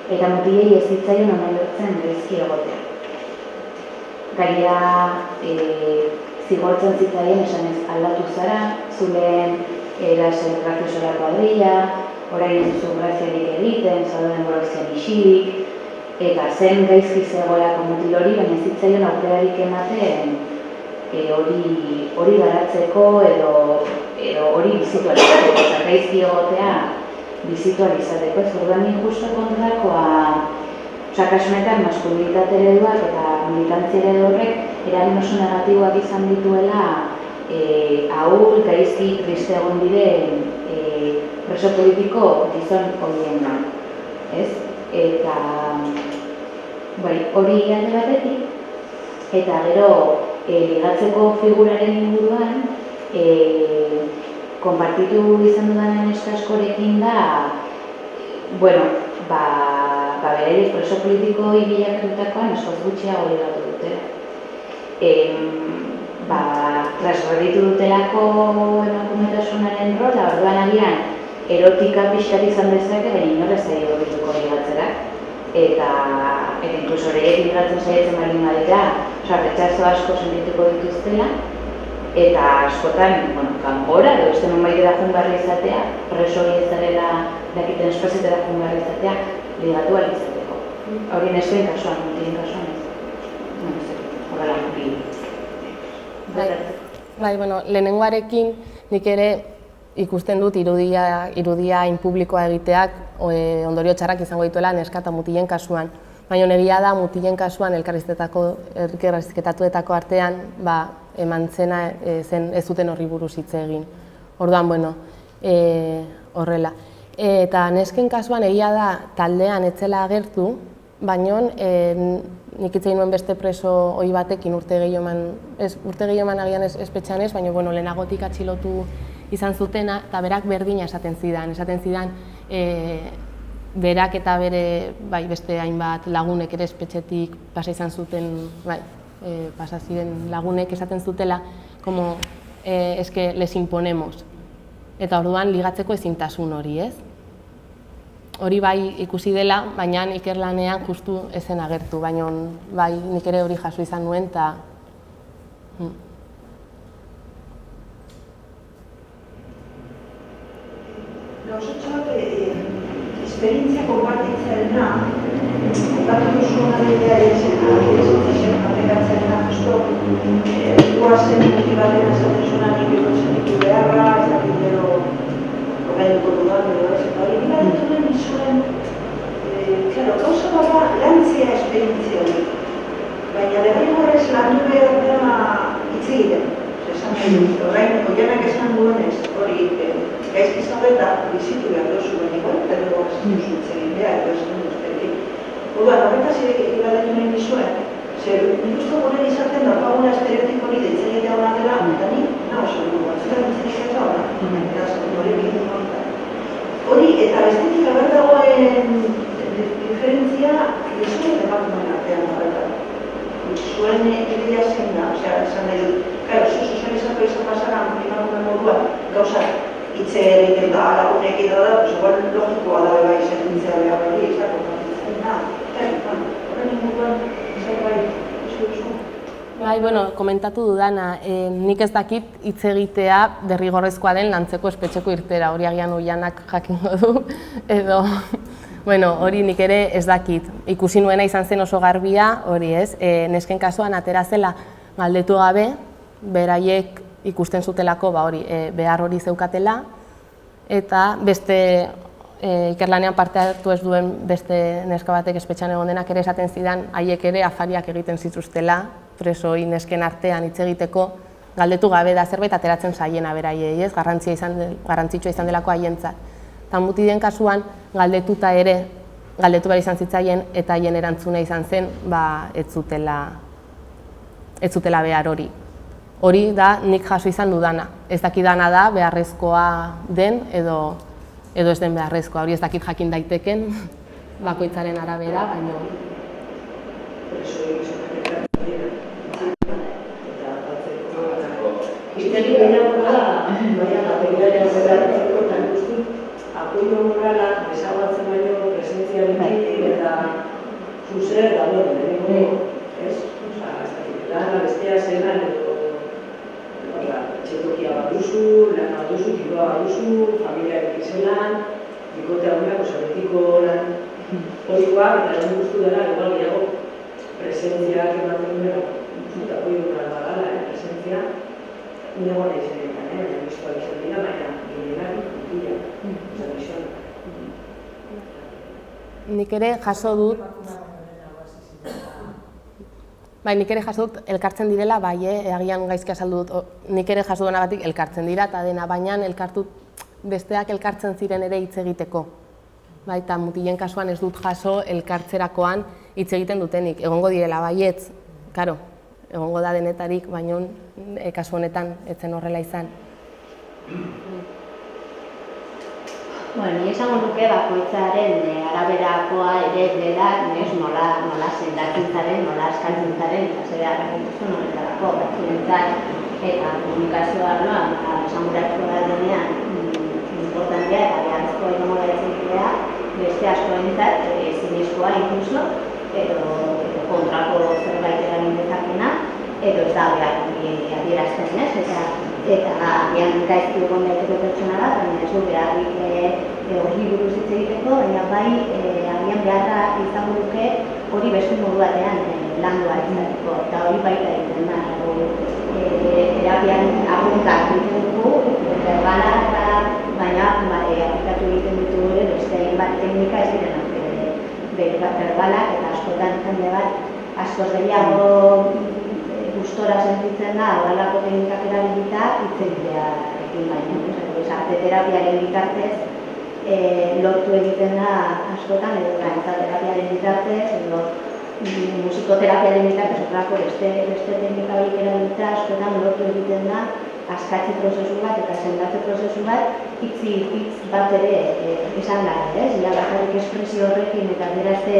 eta mutilei ez zitzaien onartzen gaizki egotea. Gaia zigortzen zitzaien esanez aldatu zara, zulen erasen graziosora kuadrilla, orain ez duzu graziarik egiten, zauden borokzian isilik, eta zen gaizki zegoelako mutil hori, baina zitzaion aukerarik ematen hori garatzeko edo hori bizitualizateko, eta gaizki egotea bizitualizateko. Ez orduan nik justo kontrakoa, kasunetan maskulinitate ereduak eta militantzia eredu horrek eragin oso negatiboak izan dituela ahul, gaizki, triste egon diren preso politiko gizon horienan, ez? Eta hori alde batetik, eta gero ligatzeko figuraren inguruan konpartitu izan dudanen eskaskorekin da beraiek preso politiko bilakatutakoan askoz gutxiago ligatu dutela. Transgreditu dutelako emakumetasunaren rola, orduan agian erotika pixkat izan dezake, baina inorrez zaio bituko ligatzera. Eta inkluso horiek ligatzen saiatzen baldin badira, retxazo asko sentituko dituztela, eta askotan, kanpora, edo beste nonbaitera joan izatea, preso hori ez zarela dakiten espazietara joan izatea, ligatu alizateko. Hori neskuen kasuan, mutilen kasuan ez. Horrela mutil. Lehenengoarekin nik ere ikusten dut irudia inpublikoa egiteak ondorio txarrak izango dituela neska eta mutilen kasuan. Baina egia da mutilen kasuan elkarrizketatuetako artean eman zena ez zuten horri buruz hitz egin. Orduan, horrela. Eta nesken kasuan egia da taldean etzela agertu, baina nik hitz egin nuen beste preso ohi batekin urte gehioman agian espetxean ez, baina lehenagotik atxilotu izan zutena, eta berak berdina esaten zidan, berak eta bere beste hainbat lagunek ere espetxetik pasa izan zuten, pasa ziren lagunek esaten zutela, eske les imponemos. Eta orduan ligatzeko ezintasun hori, ez? Hori ikusi dela, baina ikerlanean justu ezen agertu, baina nik ere hori jaso izan nuen, eta... Gauzatxoak esperientzia konpartitzearena, konpartu duzu adibidea ezen aplikatzarena, justo goazen motibaten esaten nik ikotzen ditu beharra, ez dakit gero orgainduko dudan, eta hori bila ditunen zuen, gauza bada lantzea esperientzia hori. Baina derrigorrez landu behar da hitz egiten. Esan nahi dut, orain, Oianak esan duenez, hori gaizki zaudeta bizitu behar dozu, baina igual, eta dugu duzu hitz egin behar, edo ez dut ustetik. Orduan, horretaz ibadetu nahi dizuen, zer, nik uste gure izaten daukaguna estereotipo hori hitz egitea hona dela, eta ni, nago zaudun, batzutan hitz egitea hona, eta zaudun hori bihitu honetan. Hori, eta bestetik abar dagoen diferentzia, dizuen emakumeen artean horretan. Zuen idea zein da, esan nahi dut, sozializatu izan pasaran, emakume moduan, gauzak hitze egiten da, lagunek da, igual logikoa da bai sententzia behar hori, izako kontitzen da. Horren inguruan, zerbait, Bai, bueno, komentatu dudana, nik ez dakit hitz egitea derrigorrezkoa den lantzeko espetxeko irtera, hori agian Oianak jakingo du, edo... Bueno, hori nik ere ez dakit. Ikusi nuena izan zen oso garbia, hori ez, nesken kasuan atera zela galdetu gabe, beraiek ikusten zutelako behar hori zeukatela, eta beste ikerlanean parte hartu ez duen beste neska batek espetxean egon denak ere esaten zidan, haiek ere afariak egiten zituztela, presoi nesken artean hitz egiteko, galdetu gabe da zerbait ateratzen zaiena beraiei, ez, garrantzitsua izan delako haientzat. Eta mutideen kasuan, galdetuta ere, galdetu behar izan zitzaien, eta haien erantzuna izan zen, ez zutela behar hori. Hori da nik jaso izan dudana. Ez dakidana da beharrezkoa den edo ez den beharrezkoa. Hori ez dakit jakin daiteken, bakoitzaren arabera, baina... Izterik gehiago da, baina apelidaren zerratzeko eta guzti, apoio morala ezagutzen baino presentziarekin eta zuzer dagoen, ez? Lana bestea zelan edo txetokia bat duzu, lana bat duzu, kiloa bat duzu, familiak izelan, bikote haunako zabetiko lan horikoak eta lan guztu dela, igual gehiago presentziak ematen dira, eta apoio moral badala, presentzia, Nego nahi zenetan, baina bizkoa izan dira, baina ginenak dira, zabizioan. Nik ere jaso dut, nik ere jaso dut elkartzen direla, agian gaizki azaldu dut, nik ere jaso duenagatik elkartzen dira, eta dena baina elkartut besteak elkartzen ziren ere hitz egiteko. Eta mutilen kasuan ez dut jaso elkartzerakoan hitz egiten dutenik, egongo direla baietz, karo. Egongo da denetarik, baina kasu honetan etzen horrela izan. Ni esango nuke bakoitzaren araberakoa ere dela, nola sendatzen zaren, nola askaltzen zaren, eta zer beharrak dituzun horretarako batzuentzat eta komunikazio arloan, esanguratiko da denean importantea eta beharrezkoa egongo da izatea, beste askoentzat zinezkoa inkluso, edo kontrako zerbait eragin dezakena, edo ez da adierazten, eta agian gaizki egon daiteke pertsona da, baina ez du beharrik horri buruz hitz egiteko, baina bai agian beharra izango duke hori beste modu batean landua izateko, eta hori baita egiten da. Terapian apuntak egiten dugu, berbala, baina aplikatu egiten ditugu ere beste hainbat teknika ez diren berbalak eta askotan jende bat askoz gehiago gustora sentitzen da horrelako teknikak erabilita hitz egitearekin baino. Arte terapiaren bitartez lortu egiten da askotan edo dantza terapiaren bitartez edo musikoterapiaren bitartez horrelako beste teknika horiek erabilita askotan lortu egiten da askatze prozesu bat eta sendatze prozesu bat hitz bat ere izan da, ez? Ja bakarrik espresio horrekin eta adierazte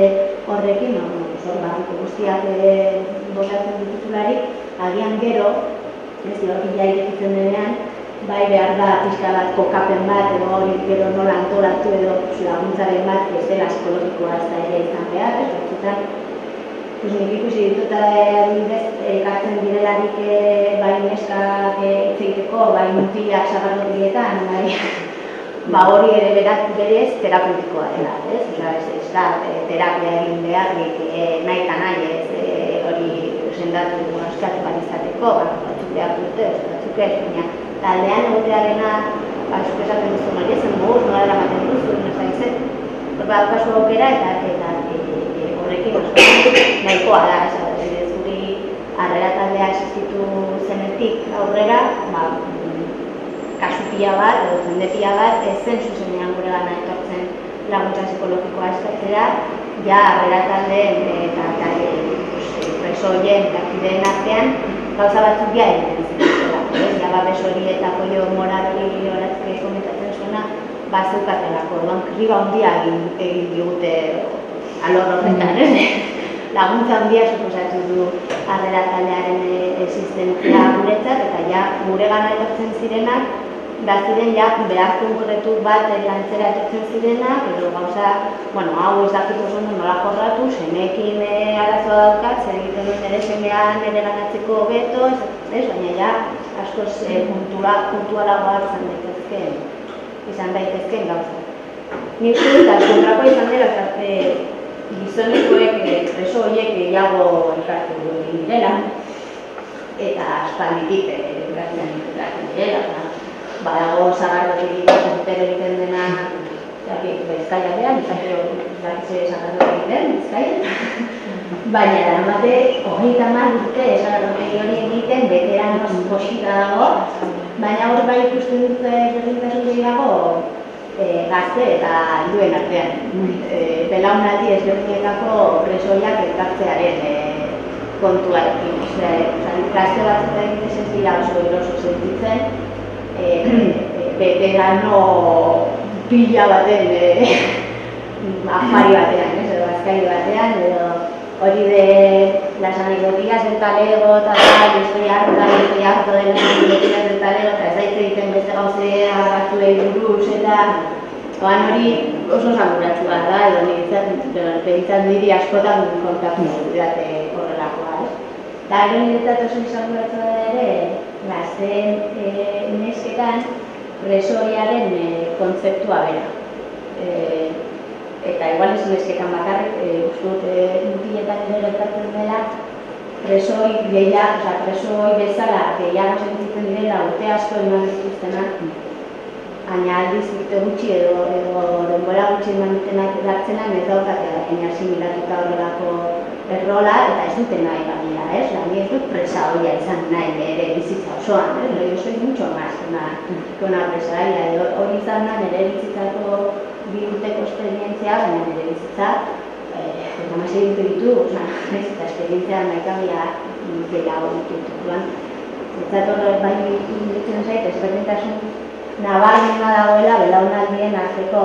horrekin, barruko guztiak botatzen dituzularik, agian gero, ez horrela irekitzen denean, bai behar da pixka bat kokapen bat edo hori gero nola antolatu edo laguntzaren bat ez dela psikologikoa ez da ere izan behar, ez? Batzutan, nik ikusi ditut adibidez elkartzen direlarik bai neskak hitz egiteko, bai mutilak sagardotegietan, hori ere berez terapeutikoa dela, ez? Ez da terapia egin beharrik nahi eta nahi ez hori sendatu eskatu bat izateko, batzuk behar dute, batzuk ez, baina taldean egotearena, zuk esaten duzu hori ezen moduz, nola eramaten duzu, badaukazu aukera eta horrekin nahikoa da, zuri harrera taldea existitu zenetik aurrera, kasu pila bat, edo jende pila bat, ez zen zuzenean gure gana etortzen laguntza psikologikoa eskatzera, ja harrera taldeen eta preso horien eta kideen artean gauza batzuk ja egiten zituztelako, ja babes hori eta apoio moral hori horatzke komentatzen zuena, bazeukatelako, orduan kriba handia egin digute alor horretan, laguntza handia suposatzen du harrera taldearen existentzia guretzat, eta ja gure gana etortzen zirenak, da ziren ja behar konkretu bat lantzera etortzen zirenak, edo gauza, hau ez dakit oso nola jorratu, semeekin arazoa daukat, zer egiten dut nire semea nire ganatzeko beto, baina ja askoz puntualagoa izan daitezkeen gauza. Nik uste dut, kontrako izan dela, gizonekoek preso horiek gehiago elkartu direla, eta aspalditik elkartzen direla. Badago zagardotik egiten egiten dena Bizkaian, izakio zagardotik egiten Bizkaian. Baina daramate, 30 urte zagardotik hori egiten, beteranos posita dago, baina hor bai ikusten dut berdintasun gehiago gazte eta helduen artean. Belaunaldi ezberdinetako presoiak elkartzearen kontuarekin. Gazte batzuk egiten ez dira oso eroso sentitzen, veterano pila baten afari batean, edo azkari batean, edo hori de las anekdotias del talego, eta estoy harto de las anekdotias del talego, eta ez daitze egiten beste gauzea batzuei buruz, eta hori oso zanguratsua da, edo behintzat niri askotan kontatu dute horrelakoa. Eta gero niretzat oso zanguratsua da ere, gazteen nesketan presoiaren kontzeptua bera. Eta igual ez nesketan bakarrik, uste dut mutiletan ere gertatzen dela, presoi bezala gehiago sentitzen direla urte asko eman dituztenak, baina aldiz urte gutxi edo denbora gutxi eman dutenak lartzenak ez daukatea gaina asimilatuta horrelako errola, eta ez dute nahi gaina, Ni ez dut presa horia izan nahi nire bizitza osoan, yo soy mucho más que una presaria, hori izan da nire bizitzako 2 urteko esperientzia, baina nire bizitza, hamasei urte ditu, eta esperientzia nahikabia gehiago ditut. Eta horrek bai ditzen zait, ezberdintasun nabarmena dagoela belaunaldien arteko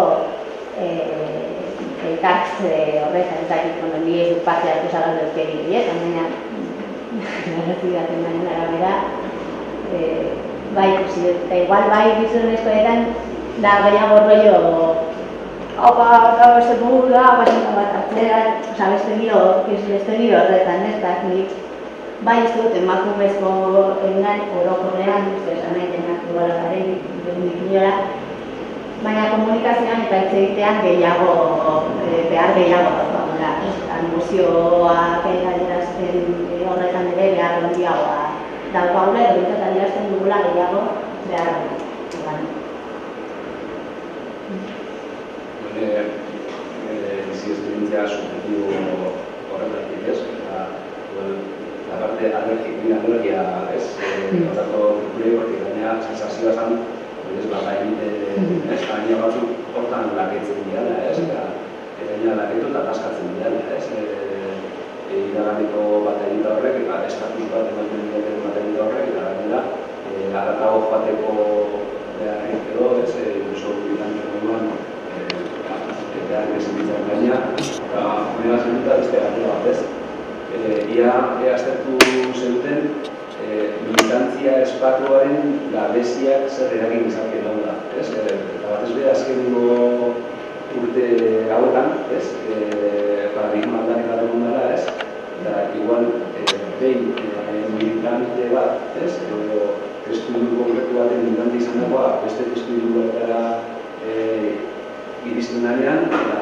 elkartze horretan, ez dakit, ni ez dut parte hartu zagaldotzeri horiek, baina errezidatzen baina arabera, bai ikusi dut, eta igual bai gizonezkoetan da gehiago rollo haupa, beste dugu da, bat atzera, beste giro horretan, ez da, nik bai ez dut emakumezko engan orokorrean, esan nahi denak igualakaren, baina komunikazioan eta hitz egitean behar gehiago dagoela. Emozioak adierazten horretan ere behar handiagoa dagoela, edo bintzat adierazten dugula gehiago behar handiagoa. Bizi esperientzia subjetibo horretatik ez, eta aparte alergia ez, horretako horretik gainera sensazioa zan, baina batzuk hortan lagetzen dira, eta gainera lagetu eta taskatzen dira, iraganeko bat egita horrek, eta estatus bat ematen dira bat egita horrek, eta gainera haratago joateko beharrik edo, inkluso britaniko moduan beharrik esenditzen gaina, eta honela zenduta beste galdera bat ez. Ia aztertu zenuten militantzia espatuaren gabeziak zer eragin izakien hau da, ez? Eta batez be azkenengo urte hauetan, ez? Paradigma aldarik egon dela, ez? Eta igual behin militante bat, ez? Edo testuinguru konkretu baten militante izan dagoa, beste testuinguru batera iristen denean, eta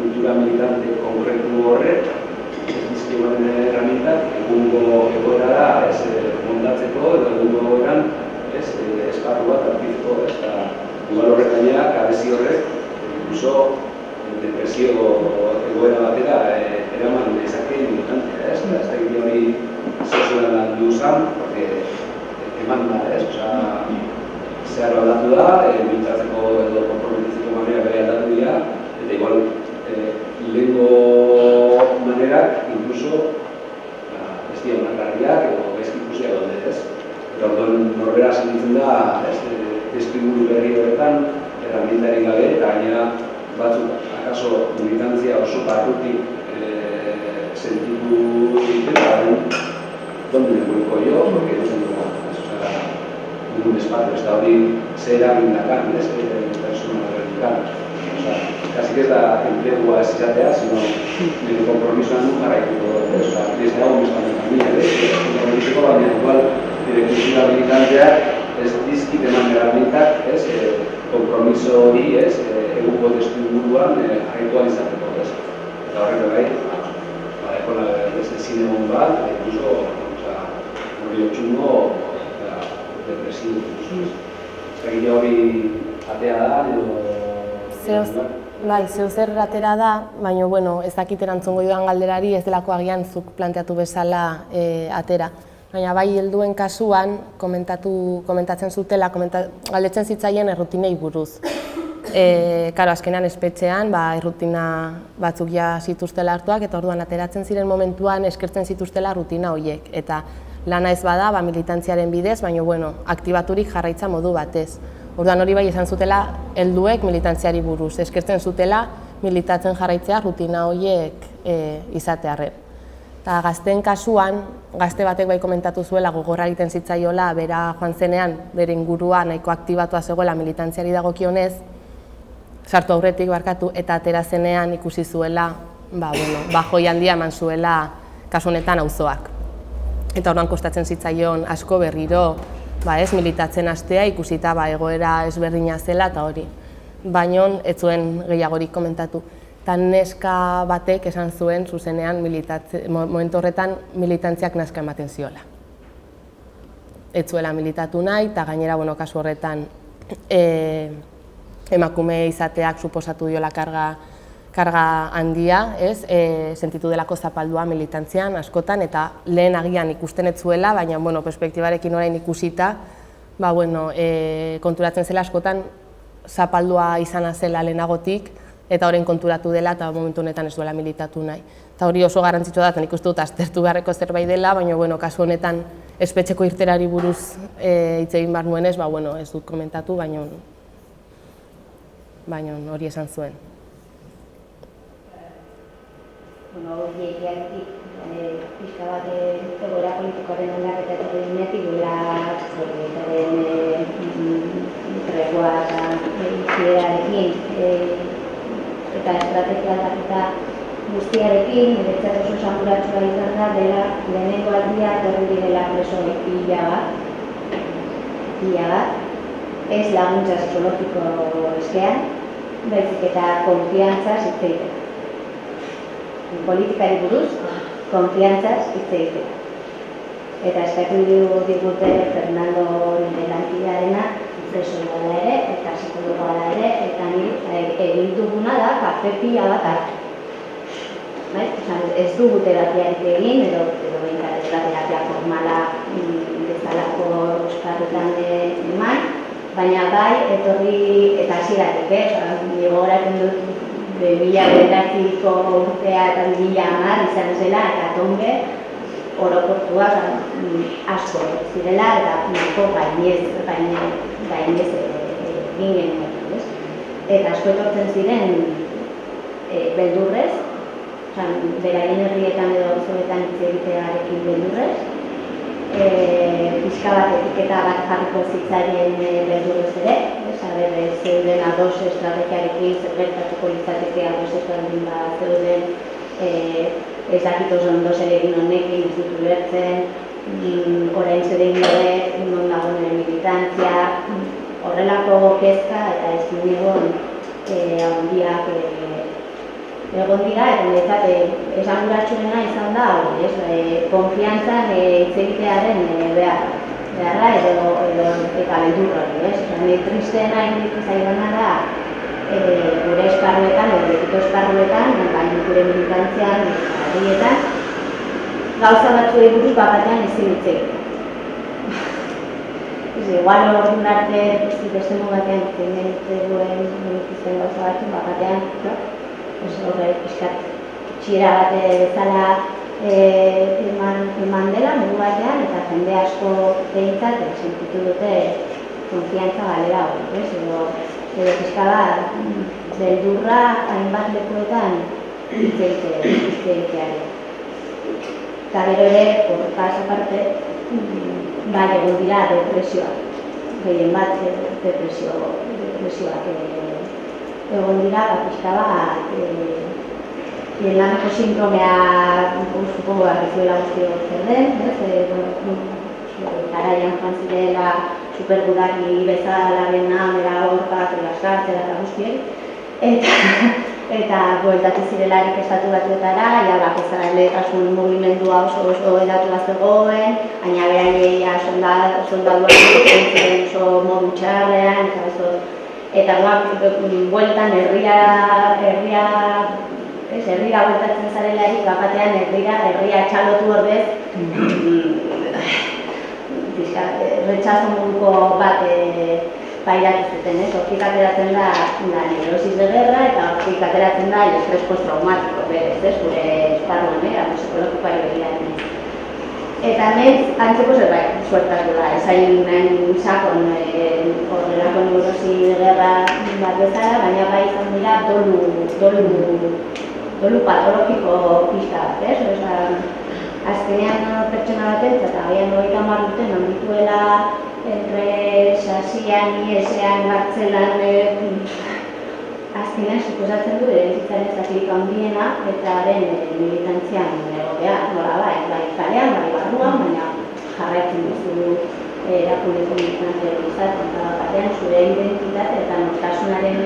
kultura militante konkretu horrek dizkigun herramientak egungo egoerara montatzeko edo egungo egoeran esparru bat aurkitzeko, eta igual horrek gainera, gabezi horrek, inkluso depresio egoera batera eraman dezake militantea, ez? Ez da egin hori sexualan landu zan, porque eman da, ez? Osea, zehar aldatu da, mintzatzeko edo konprometitzeko manera bere aldatu dira, eta igual lehenko manerak, incluso, ez dira onargarriak edo gaizki ikusiak daude, ez? Eta orduan norbera sentitzen da, ez? Testuinguru berri horretan, herramientarik gabe, eta gainera batzuk, akaso militantzia oso barrutik sentitu ditu, eta ¿dónde me vuelco yo? Porque no tengo nada, o sea, ningún espacio, está hori zera mindakan, ez? Persona vertical. O sea, casi que ez da enplegua ez izatea, sino nire kompromisoan du jarraituko, ez? O sea, ez dago mestan familia, ez? Kompromiseko baina igual nire kultura militanteak ez dizkit eman herramientak, ez? Kompromiso hori, ez? Egungo testu inguruan jarraitu izateko, ez? Eta horrek bai, ekona beste zinemon bat, incluso hori txungo depresiu. Egile hori atea da, edo... Bai, zeu zer atera da, baina bueno, ez dakit erantzungo joan galderari ez delako agian zuk planteatu bezala atera. Baina bai helduen kasuan komentatzen zutela, galdetzen zitzaien errutinei buruz. Karo, azkenean espetxean, errutina batzuk ja zituztela hartuak, eta orduan ateratzen ziren momentuan eskertzen zituztela rutina horiek. Eta lana ez bada, militantziaren bidez, baina bueno, aktibaturik jarraitza modu batez. Orduan hori bai esan zutela helduek militantziari buruz, eskertzen zutela militatzen jarraitzea rutina horiek izatearren. Eta gazteen kasuan, gazte batek bai komentatu zuela gogorra egiten zitzaiola, bera joan zenean, bere ingurua nahiko aktibatua zegoela militantziari dagokionez, sartu aurretik barkatu, eta atera zenean ikusi zuela, bajoi handia eman zuela kasu honetan auzoak. Eta orduan kostatzen zitzaion asko berriro, militatzen hastea ikusita egoera ezberdina zela eta hori. Baina ez zuen gehiagorik komentatu. Eta neska batek esan zuen zuzenean momentu horretan militantziak nazka ematen ziola. Ez zuela militatu nahi eta gainera kasu horretan emakume izateak suposatu diola karga handia, sentitu delako zapaldua militantzian askotan, eta lehen agian ikusten ez zuela, baina perspektibarekin orain ikusita, konturatzen zela askotan zapaldua izana zela lehenagotik, eta orain konturatu dela eta momentu honetan ez duela militatu nahi. Eta hori oso garrantzitsua da, nik uste dut aztertu beharreko zerbait dela, baina kasu honetan espetxeko irterari buruz hitz egin behar nuenez, ez dut komentatu, baina hori esan zuen. Hori egiaretik, pixka bat egoera politikoaren aldaketatik eginetik duela zerretaren tregua zierarekin eta estrategia aldaketa guztiarekin, niretzat oso esanguratsua izan da, dela lehenengo aldia etorri direla preso pila bat, ez laguntza psikologiko eskean, baizik eta konfiantzaz hitz egiteko. Politikari buruz, konfiantzaz hitz egiteko. Eta eskatu digute Fernando Lankidearena preso dela ere, eta psikologoa da ere, eta egin duguna da kafe pila bat hartu. Ez dugu terapiarik egin, edo behintzat ez da terapia formala bezalako esparrutan eman, baina bai, etorri eta hasieratik, gogoratzen dut 2009ko urtea eta 2010 izan zela, eta tonge orokortua asko zirela, eta nahiko gainez ginen. Eta asko etortzen ziren beldurrez, beraien herrietan edo auzoetan hitz egitearekin beldurrez, pixka bat etiketa bat jarriko zitzaien beldurrez ere, zeuden ados estrategiarekin zer gertatuko litzateke ados ezberdin bat zeuden ez dakit oso ondo zer egin honekin ez ditu lertzen, orain zer egin ere non dago nire militantzia, horrelako kezka eta ez niregon handiak egon dira, eta niretzat esanguratsuena izan da hori, konfiantzan hitz egitearen beharra edo eta beldurra hori, Nire tristeena egin zaidana da gure esparruetan, edo betiko esparruetan, baina gure militantzian, herrietan, gauza batzuei buruz batean ezin hitz egiten. Igual orduan arte, beste batean egiten ikusten gauza batzuk, batean, horre pixkat txira bat bezala eman dela, modu batean, eta jende asko behintzat sentitu dute konfiantza galera hori, edo pixka bat beldurra hainbat lekuetan hitz egiteari. Eta gero ere, horretaz aparte, bai egon dira depresioak, gehien bat depresioak egon dira, pixka bat, laneko sindromea, supongo, arrezuela guztio zer den, garaian joan zirela, supergudari bezalaren namera, horpak, laskartzera eta guztiek, eta bueltatu zirelarik estatu batuetara, ja bakezaletasun mugimendua oso edatu bat zegoen, baina beraiei soldaduak ziren oso modu txarrean, eta bueltan herria bueltatzen zarelarik, batean herria txalotu ordez, retxazo moduko bat pairatu zuten, hortik ateratzen da neurosis de guerra eta hortik ateratzen da estrés postraumatiko, gure esparruan, psikologikoa iberian. Eta hemen antzeko zerbait suertatu da, ezain sakon horrelako neurosis de guerra bat bezala, baina bai izan dira dolu patologiko pixka bat, azkenean pertsona batentzat, eta gaian 30 urte nondituela entre sasian, iesean, gartzelan, azkenean suposatzen du bizitzaren zatirik handiena eta haren militantzian egotea, nola bai kalean, bai barruan, baina jarraitzen duzu erakundeko militantziak izaten, eta batean zure identitate eta nortasunaren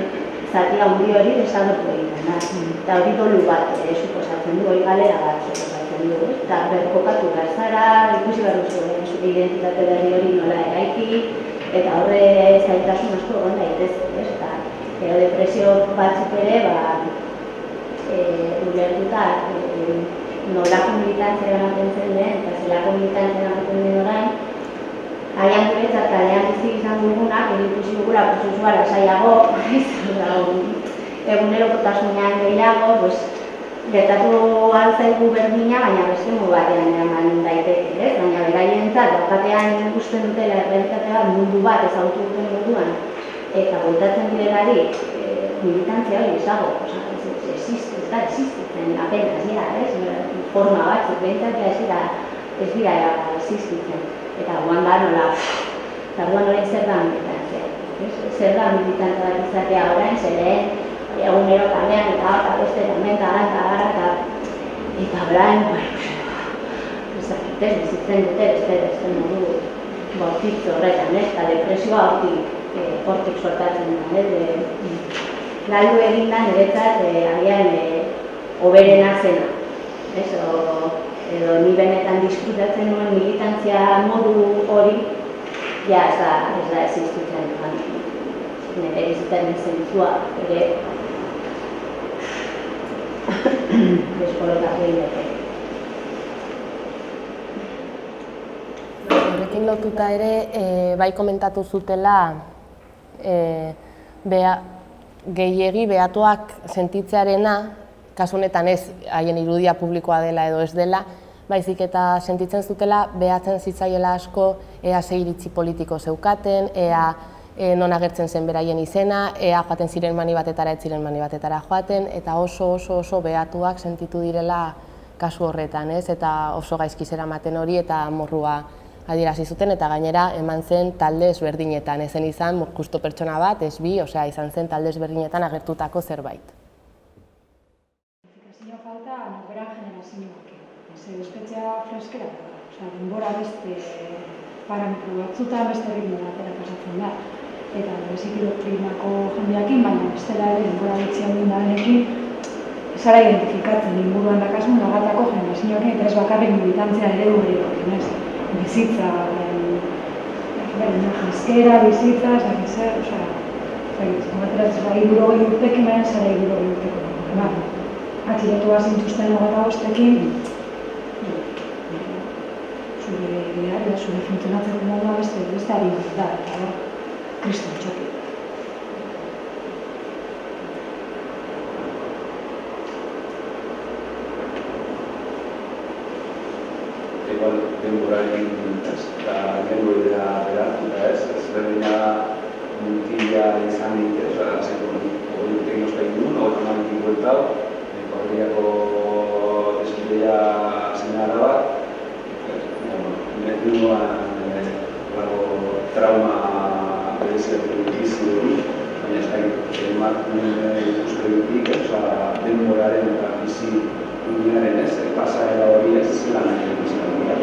zati handi hori desagertu egiten da. Eta hori dolu bat suposatzen du, hori galera bat suposatzen du, eta berkokatu behar zara, ikusi behar duzu zure identitate berri hori nola eraiki, eta horre zaitasun asko egon daitezke, eta depresio batzuk ere, ulertuta nolako militantzia ematen zen den, eta zelako militantzia ematen den orain, haian guretzat kalean bizi izan dugunak, ikusi dugula prozesua lasaiago, egunerokotasunean gehiago, gertatu altzaigu berdina, baina beste modu batean eman daiteke, baina beraientzat batean ikusten dutela errealitate bat mundu bat ezagutu duten moduan, eta bueltatzen direlari militantzia hori ezago, ez da existitzen, apenas ja, forma batzuk, behintzat ez dira existitzen. Eta guan da nola, eta guan orain zer da militantzia. Zer da militantzia bat izatea orain, zeren egunero kalean eta beste hemen eta gara, eta orain, bizitzen dute beste modu bortitz horretan, eta depresioa hortik sortatzen da. Galdu egin da niretzat agian hoberena zena. Edo ni benetan disfrutatzen nuen militantzia modu hori, ja ez da existitzen. Nire bizitzaren zentzua ere deskolokatu egin dute. Horrekin lotuta ere, bai komentatu zutela gehiegi behatuak sentitzearena, kasu honetan ez haien irudia publikoa dela edo ez dela, baizik eta sentitzen zutela behatzen zitzaiela asko ea ze iritzi politiko zeukaten, ea non agertzen zen beraien izena, ea joaten ziren mani batetara, ez ziren mani batetara joaten, eta oso behatuak sentitu direla kasu horretan, eta oso gaizki zeramaten hori eta morrua adierazi zuten, eta gainera eman zen talde ezberdinetan, ezen izan justo pertsona bat, ez bi, izan zen talde ezberdinetan agertutako zerbait. Falta norberan generazioak, espetxea freskera, denbora beste parametro batzutan beste ritmo batera pasatzen da. Eta bereziki doktrinako jendeakin, baina bestela ere denbora bitxia duen dabenekin, zara identifikatzen inguruan dakasun lagatako generazioakin, eta ez bakarrik militantzia ere horrekin, bizitza, janzkera, bizitza, Kometeratzen zara, 60 urtekin baina zara 60 urteko. Atxilotua zintuzten 25ekin, zure idearia, zure funtzionatzeko modua beste ari da, eta hor, kriston txoki. Igual denborarekin eta gero idea beratuta ezberdina multila izanik, egin ospegin duen, hori amanekin bueltau, Korriako desbidea zenara bat, trauma bereziatu bizi hori, baina ez dakit emakume ikuspegitik, denboraren eta bizi unionaren pasaera hori ez zelan izan dira.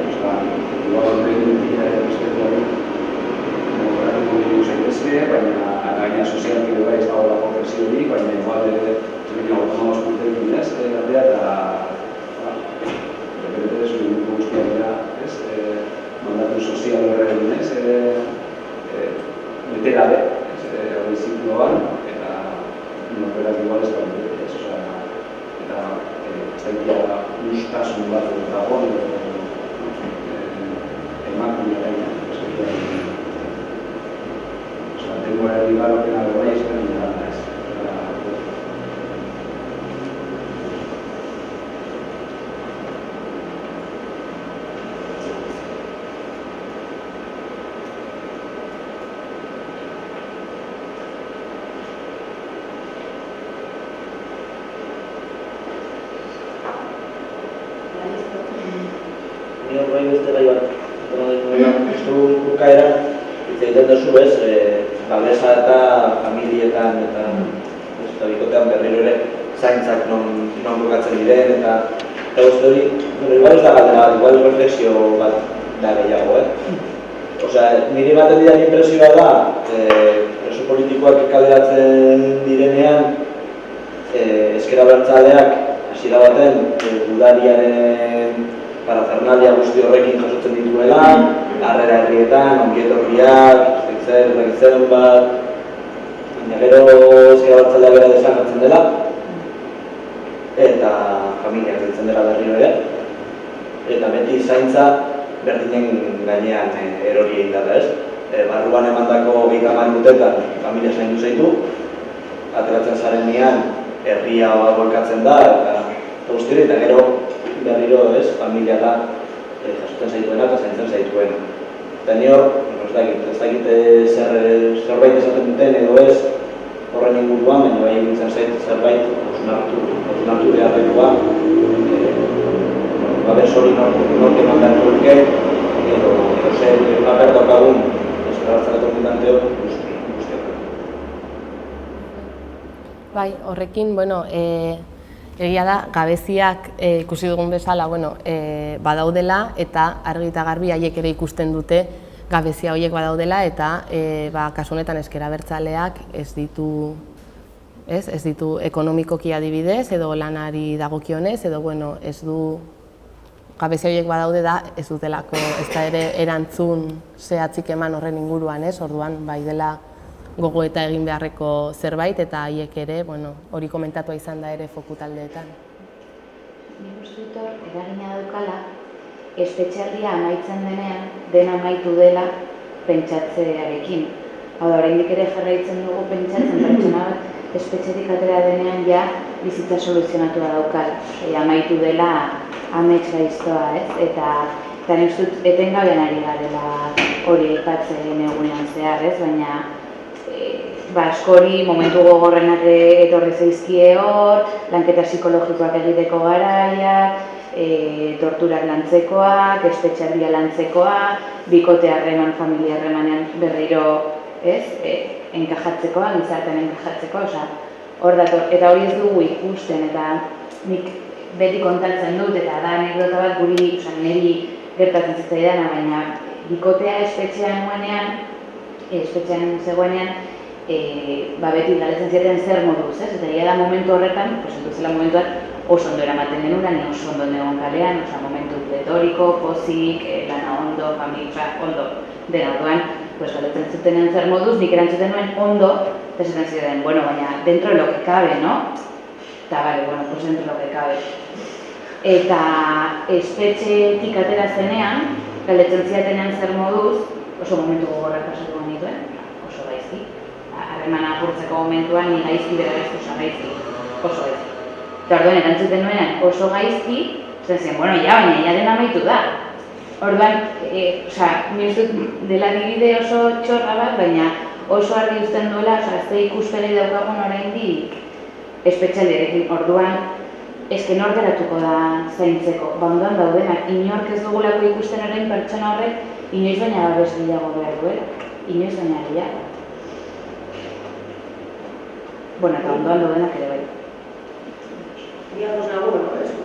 Igual horrekin dira errespetu hori horretu zaitezke, baina gaina sozialki bai ez dago lako presio hori, baina igual autonomos urtekin ez, erdea eta beretez minutu guztiak dira, mandatu sozial horrekin ez, bete gabe, hori ziklo bat, eta norberak igual ez da bete ez, eta ez da ustasun bat dago, emakumea gaina, denbora digarokena bai ezberdin dira ez. Orain beste gai bat, justu bukaeran, hitz egiten duzu ez, babesa eta familietan eta bikotean berriro ere zaintzak non bukatzen diren eta uste hori, igual ez da galdera bat, igual reflexio bat da gehiago, Osea, niri baten didan impresioa da, preso politikoak kaleratzen direnean, ezker abertzaleak hasiera baten udariaren parafernalia guzti horrekin jasotzen dituela, harrera herrietan, ongietorriak, zen bat, baina gero ezker abertzalea bera desagertzen dela, eta familiak ditzen dela berriro ere, eta beti zaintza berdinen gainean erori egin dara ez. Barruan emandako 30 urtetan familia zaindu zaitu, ateratzen zarenean herria bolkatzen da, eta guztiori, eta gero berriro ez, familia da jasotzen zaituena eta zaintzen zaituena. Eta ni hor, ez dakit zerbait esaten duten edo ez horren inguruan, baina bai egitzen zait zerbait hausnartu beharrekoa, babes hori nork eman beharko luke, edo zer paper daukagun ezker abertzaleko militanteok guztiak. Bai, horrekin, egia da, gabeziak ikusi dugun bezala, badaudela eta argi eta garbi haiek ere ikusten dute gabezia horiek badaudela eta kasu honetan ezker abertzaleak ez ditu ekonomikoki adibidez edo lanari dagokionez edo ez du gabezia horiek badaude da ez dutelako ez da ere erantzun zehatzik eman horren inguruan, orduan bai dela gogo eta egin beharreko zerbait eta haiek ere hori komentatua izan da ere foku taldeetan. Nik uste dut hor eragina daukala espetxealdia amaitzen denean dena amaitu dela pentsatzearekin. Hau da, oraindik ere jarraitzen dugu pentsatzen pertsona bat espetxetik atera denean ja bizitza soluzionatua daukala. Amaitu dela amets gaiztoa, eta nik uste dut etengabean ari garela hori aipatzen egunean zehar, baina askori momentu gogorrenak etorri zaizkie hor, lanketa psikologikoak egiteko garaiak, torturak lantzekoak, espetxealdia lantzekoa, bikote harreman, familia harremanean berriro enkajatzekoa, gizartean enkajatzekoa, hor dator, eta hori ez dugu ikusten, eta nik beti kontatzen dut, eta da anekdota bat guri, niri gertatzen zitzaidana, baina bikotea espetxean zegoenean, beti galetzen zieten zer moduz, eta egia da momentu horretan, zela momentuan oso ondo eramaten genura, ni oso ondo negon kalean, momentu pletoriko, pozik, lana ondo, familia ondo, dena orduan, galetzen zutenen zer moduz, nik erantzuten nuen ondo, eta esaten ziren, bueno, baina dentro de lo que cabe, no? Eta, bale, bueno, pues dentro de lo que cabe. Eta espetxetik atera zenean, galdetzen zidatenean zer moduz, oso momentu gogorrak pasatu genituen, oso gaizki. Harremana apurtzeko momentuan ni gaizki bera gaizki, oso gaizki. Eta orduan, erantzuten nuenean oso gaizki, zen, bueno, baina ja dena amaitu da. Orduan, ni uste dela adibide oso txorra bat, baina oso argi uzten duela, ze ikuspegi daukagun oraindik espetxealdiarekin. Orduan, eske nor geratuko da zaintzeko. Ondoan daudenak, inork ez dugulako ikusten orain pertsona horrek, inoiz baina babes gehiago behar duela. Inoiz baina gehiago. Bueno, eta ondoan daudenak ere bai. Digamos nago,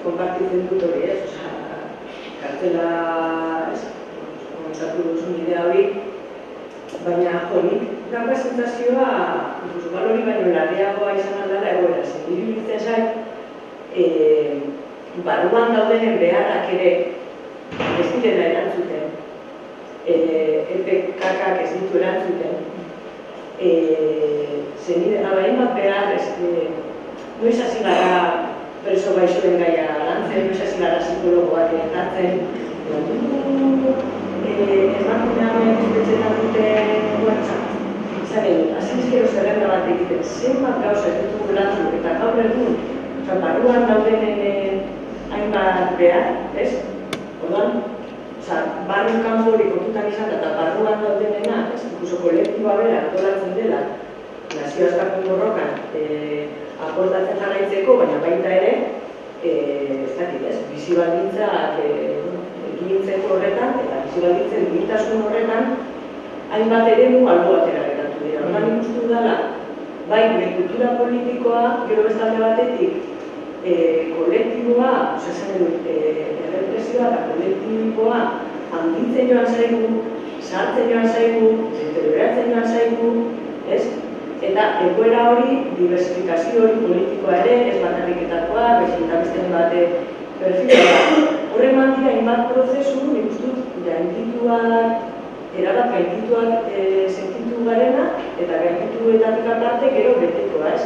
konpartitzen dut hori, kartela, komentatu duzun idea hori, baina nik dauka sentazioa, balori baino larriagoa izan aldala egoera, iruditzen zait, barruan daudenen beharrak ere ez direla erantzuten, EPK-ak ez ditu erantzuten, zenide gabain bat behar, noiz hasi gara preso gaixoen gaia lantzen, noiz hasi gara psikologo bat hartzen, emakumean espetxetan duten WhatsApp. Izan edut, azizkero zerrenda bat egiten, zenbat gauza ez ditugu lantzuk eta gaur egun, barruan daudenen hainbat behar, ez? Orduan, barru kanpo hori kontutan izan eta barruan daudenena, inkluso kolektiboa bera antolatzen dela, nazio askapun borrokan aportatzen jarraitzeko, baina baita ere, ez dakit ez, bizi baldintzak ekintzeko horretan, eta bizi baldintzen duintasun horretan, hainbat ere du albo batera geratu dira. Orduan ikustu dela, bai, gure kultura politikoa, gero bestalde batetik, kolektiboa, osatzen dut, errepresioa eta kolektiboa handitzen joan zaigu, sartzen joan zaigu, deterioratzen joan zaigu, ez? Eta egoera hori, diversifikazio hori politikoa ere, ez bakarriketakoa, beste bate perfila. Horren mandira, hainbat prozesu, nik uste dut, gaindituak, erabat gaindituak sentitu garena, eta gaindituetatik aparte gero betekoa, ez?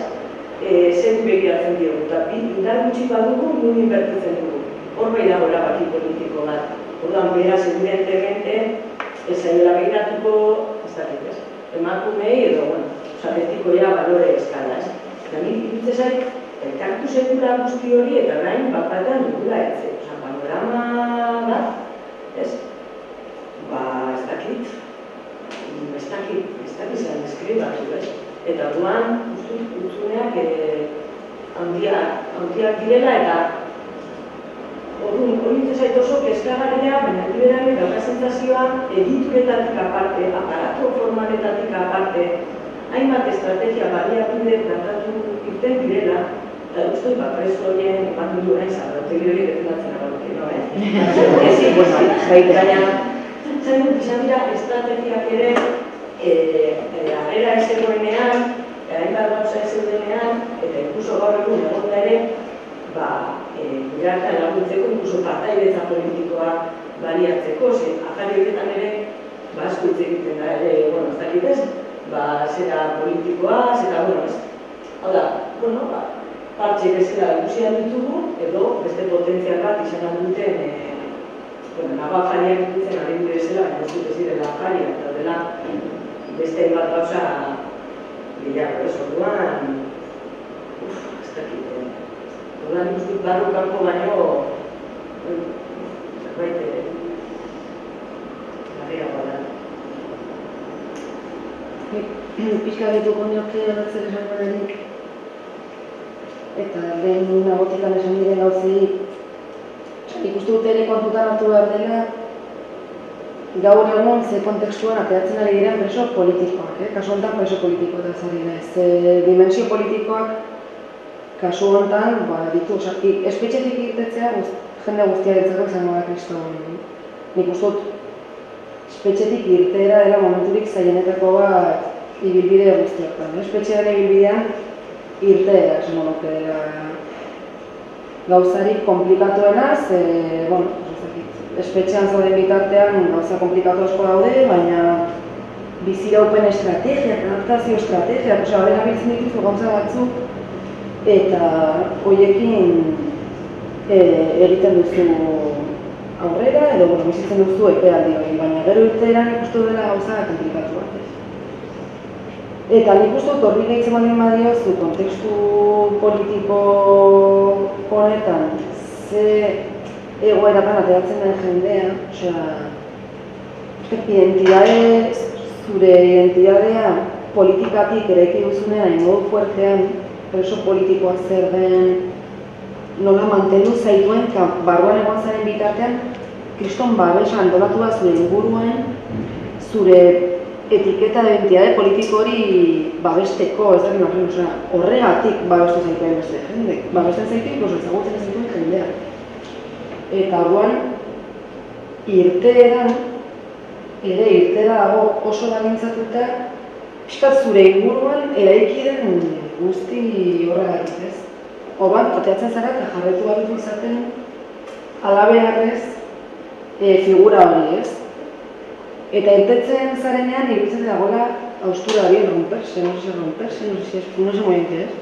Zer begiratzen diogu, eta indar gutxi badugu, nun inbertitzen dugu. Hor bai dago erabaki politiko bat. Orduan, beraz, evidentemente, ez zaila begiratuko, ez dakit, ez? Emakumei edo, bueno, betiko ja balore eskala, ez? Eta nik iruditzen zait, elkartu sekula guzti hori eta orain bat-batean dugula etze. Panorama bat, ez? Ez dakit zen eskribatu, ez? Eta orduan, utzuneak handiak direla eta hori nintzen zait oso kezkagarria, baina liberari dauka sentsazioa edituretatik aparte, aparato formaletatik aparte, hainbat estrategia baliabide tratatu irten direla, eta uste preso horien emandu orain zabalotegi hori defendatzen abalotegi, no, Ezi, baina, zen dut izan dira estrategiak ere harrera ez egoenean, hainbat gauza ez eudenean, eta inkluso gaur egun egonda ere, gure hartan laguntzeko, inkluso partaidetza politikoa baliatzeko, afari horretan ere, asko hitz egiten da ere, ez dakit ez, zera politikoa, zera, ez. Hau da, partxe bezala ikusian ditugu, edo beste potentzial bat izan duten, nago afariak ikutzen adibide bezala, baina ez dut ez direla afariak, eta dela beste bat gauza gehiago, ez orduan, ez dakit, orduan ikusten barru kanpo baino, zerbait, larriagoa da. Pixka dituko nioke abertzen esan barenik, eta lehen nagotikan esan diren gauzei, ikustu dut ere kontutan hartu behar dela, gaur egun ze kontekstuan ateratzen ari diren preso politikoak, kasu honetan preso politikoa eta zari naiz. Dimensio politikoak kasu honetan, ditu, espetxetik irtetzea jende guztia ditzako izango da kriston. Nik uste dut, espetxetik irteera dela momenturik zaienetako bat ibilbide guztietan. Espetxearen ibilbidean irteera esango nuke dela gauzarik komplikatuenaz, espetxean zauden bitartean gauza komplikatu asko daude, baina biziraupen estrategiak, adaptazio estrategiak, horren abiltzen dituzu gauza batzuk, eta horiekin egiten duzu aurrera, edo bizitzen duzu epealdi hori, baina gero irteeran ikustu dela gauza komplikatu bat. Eta nik uste dut horri gehitzen badiozu kontekstu politiko honetan ze egoeratan ateratzen den jendea, zure identidadea politikatik eraiki duzunean hain modu fuertean, preso politikoa zer den, nola mantendu zaituen, barruan egon zaren bitartean, kriston babesa antolatu da zure inguruan, zure etiketa de identidade politiko hori babesteko, ez da, horregatik babestu zaituen beste jende. Babesten zaitu, ezagutzen zaituen jendea. Eta orduan, irteeran dago oso lagintzatuta, pixkat zure inguruan eraiki den guzti horregatik, ez? Orduan, ateatzen zara eta jarretu barritu izaten alabeharrez figura hori, ez? Eta irtetzen zarenean, iruditzen dagoela haustura hori romperse, no sé muy bien qué es.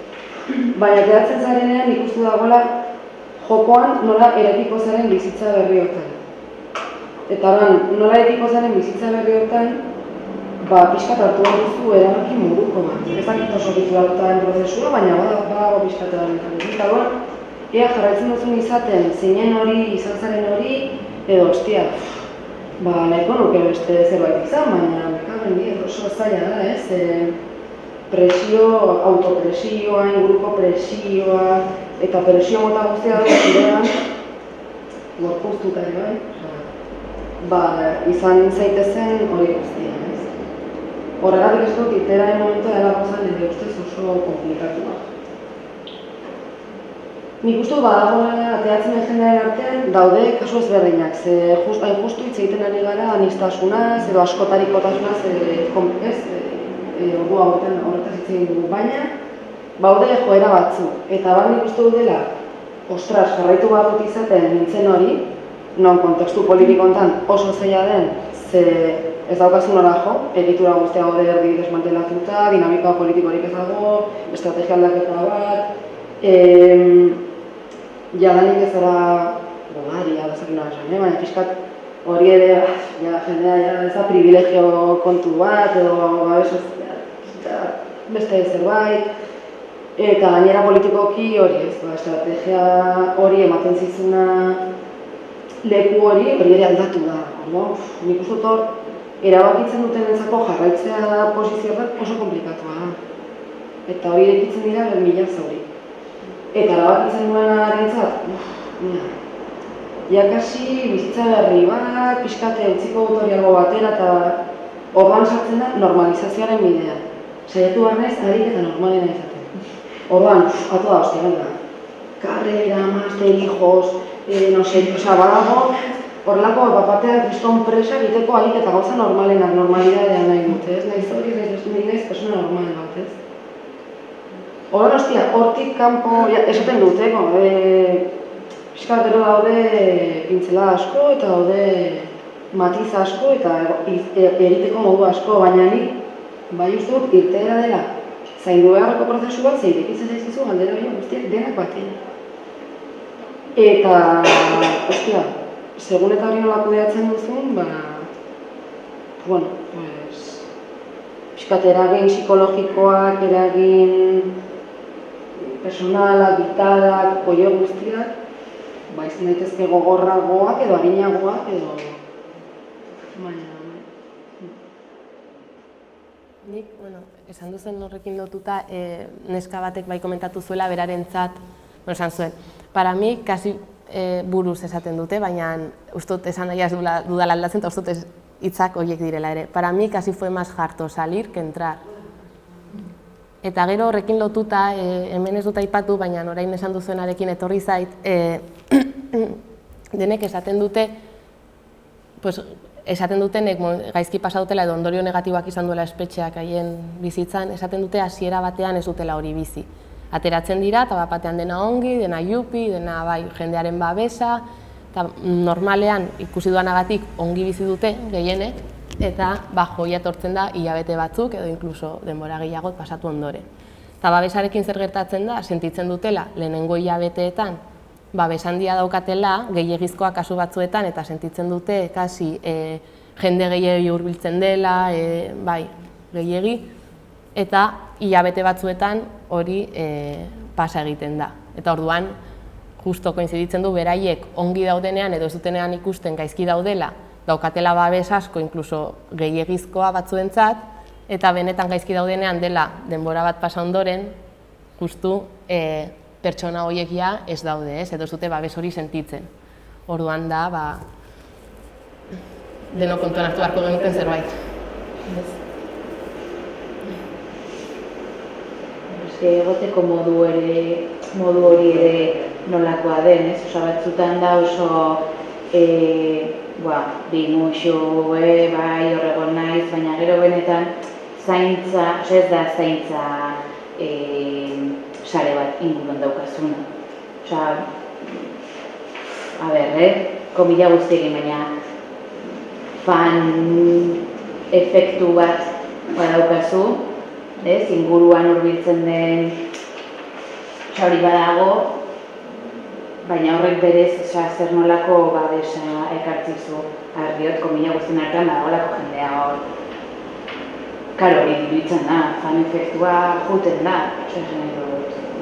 Baina quedatzen zarenean ikustu dagoela jokoan nola erekiko zaren bizitza berri hortan. Eta oran, nola erekiko zaren bizitza berri hortan, pixkat hartu duzu erabaki moduko bat. Ez dakit oso titulartaren prozesua, baina badago pixkat erabaki. Eta oran, ea jarraitzen duzun izaten zeinen hori, izan zaren hori, edo ostia. Nahiko nuke beste zerbait izan, baina nekaben diet oso zaila da, ez? Presio, autopresioa, inguruko presioa, eta presio mota guztia da zirean, gorpuztuta ere bai, izan zaitezen hori guztia, ez? Horregatik ez dut, irteeraren momentu dela gozan nire ustez oso komplikatua. Nik uste badagoela ateatzen den jendearen artean daude kasu ezberdinak, ze hain justu hitz egiten ari gara anistasunaz edo askotarikotasunaz ordu hauetan horretaz hitz egin dugu, baina baude joera batzu. Eta nik uste dut dela, ostras, jarraitu bat dut izaten nintzen hori, non kontekstu politiko honetan oso zaila den, ze ez daukazun nora jo, egitura guztia gaude erdi desmantelatuta, dinamika politikorik ez dago, estrategia aldaketa bat, jadanik ez dara gogaria, baina pixkat hori ere, jendea ez da privilegio kontu bat, edo beste zerbait, eta gainera politikoki hori ez, estrategia hori ematen zizuna leku hori ere aldatu da. Nik uste hor, erabakitzen duten entzako jarraitzea posizioak oso komplikatua da. Eta hori ekitzen dira mila zauri. Eta erabakitzen duenarentzat, jakasi bizitza berri bat, pixkate utziko autoriago batera eta orduan sartzen da normalizazioaren bidea. Saiatu barnez, harik eta normalena izaten. Orduan, ato da, hostia, venga. Karrera, master, hijos, badago, horrelako bapatean kriston presa egiteko harik eta gauza normalenak, normalidadean nahi dute, ez? Nahiz hori, nahiz persona normalen bat, ez? Horren, hostia, hortik kanpo, esaten dute, pixkat gero daude pintzela asko eta daude matiz asko eta egiteko modu asko, baina nik bai uste dut irteera dela zaindu beharreko prozesu bat, zein ikitzen zaizkizu galdera hori guztiak denak batean. Eta, hostia, segun eta hori nola kudeatzen duzun, pixkat eragin psikologikoak, eragin personalak, vitalak, oio guztiak, izan daitezke gogorragoak edo harinagoak edo... Nik, esan duzen horrekin lotuta, neska batek bai komentatu zuela berarentzat, esan zuen, para mi, kasi buruz esaten dute, baina ustot esan nahi ez dudala aldatzen, eta ustot hitzak horiek direla ere. Para mi, kasi fue más harto salir que entrar. Eta gero horrekin lotuta, hemen ez dut aipatu, baina orain esan duzuenarekin etorri zait, denek esaten dute, esaten dutenek gaizki pasa dutela edo ondorio negatiboak izan duela espetxeak haien bizitzan, esaten dute hasiera batean ez dutela hori bizi. Ateratzen dira, eta batean dena ongi, dena jupi, dena bai jendearen babesa, eta normalean ikusi duanagatik ongi bizi dute gehienek, eta joia etortzen da hilabete batzuk edo inkluso denbora gehiago pasatu ondoren. Eta babesarekin zer gertatzen da, sentitzen dutela lehenengo hilabeteetan babes handia daukatela, gehiegizkoa kasu batzuetan, eta sentitzen dute kasi jende gehiegi hurbiltzen dela, bai, gehiegi, eta hilabete batzuetan hori pasa egiten da. Eta orduan, justo koinziditzen du beraiek ongi daudenean edo ez dutenean ikusten gaizki daudela, daukatela babes asko, inkluso gehiegizkoa batzuentzat, eta benetan gaizki daudenean dela denbora bat pasa ondoren, justu pertsona horiek ja ez daude, edo ez dute babes hori sentitzen. Orduan da, deno kontuan hartu beharko genuken zerbait. Egoteko modu hori ere nolakoa den, oso batzutan da oso bimuxu, bai, horregon naiz, baina gero benetan zaintza, ez da zaintza sare bat inguruan daukazuna. Osa, komila guztiekin, baina fan efektu bat badaukazu, inguruan hurbiltzen den hori badago, baina horrek berez zer nolako babesa ekartzizu ardiot, komila guztien artean badagolako jendea hor. Karo, hori diruditzen da, fan efektua juten da,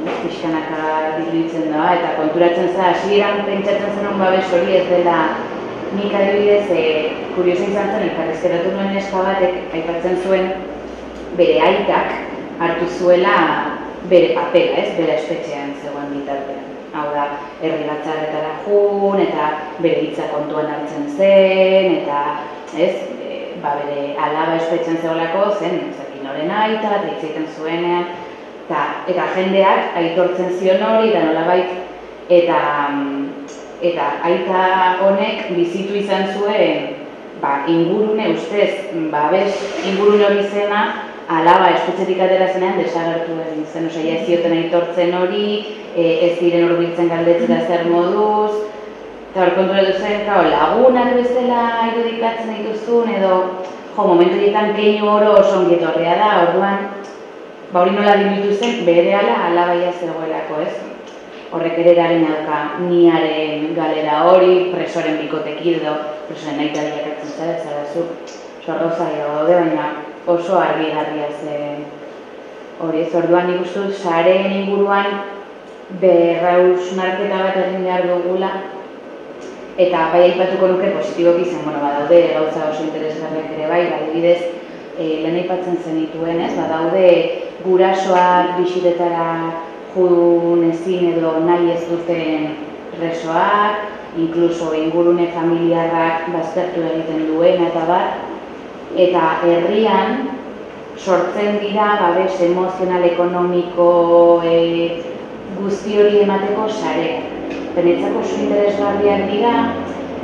pixkanaka diruditzen da, eta konturatzen za, hasieran pentsatzen zenun babes hori ez dela. Nik adibidez, kuriosa izan zen, elkarrizkeratu nuen neska batek aipatzen zuen bere aitak hartu zuela bere papela, bere espetxean zegoen bitartean. Hau da, herri batzarretara jun, eta bere hitza kontuan hartzen zen, eta bere alaba espetxean zegoelako zen, zakin horren aita, eta hitz egiten zuenean, eta jendeak aitortzen zion hori, eta nolabait, eta aita honek bizitu izan zuen ingurune ustez, babes ingurune hori zena, alaba espetxetik atera zenean desagertu egin zen, osea, ez zioten aitortzen hori, ez diren hurbiltzen galdetzera zer moduz, eta hor konturatu zen, lagunak bezala irudikatzen dituzun, edo, momentu horietan keinu oro oso ongi etorria da, orduan, hori nola dibitu zen, berehala alabaia zegoelako, ez? Horrek ere eragina dauka niaren galera hori, presoren bikotekin edo presoren nahi taliakatzen zara, zarazu, sorroza daude, baina oso argigarria zen hori ez. Orduan nik uste dut sareen inguruan berrausnarketa bat egin behar dugula, eta bai aipatuko nuke positiboki zen, badaude gauza oso interesgarriak ere bai, adibidez, lehen aipatzen zenituen, badaude gurasoak bisitetara jun ezin edo nahi ez duten presoak, inkluso ingurune familiarrak baztertu egiten duena eta bat, eta herrian sortzen dira babes emozional, ekonomiko guzti hori emateko sare. Benetzako oso interesgarriak dira,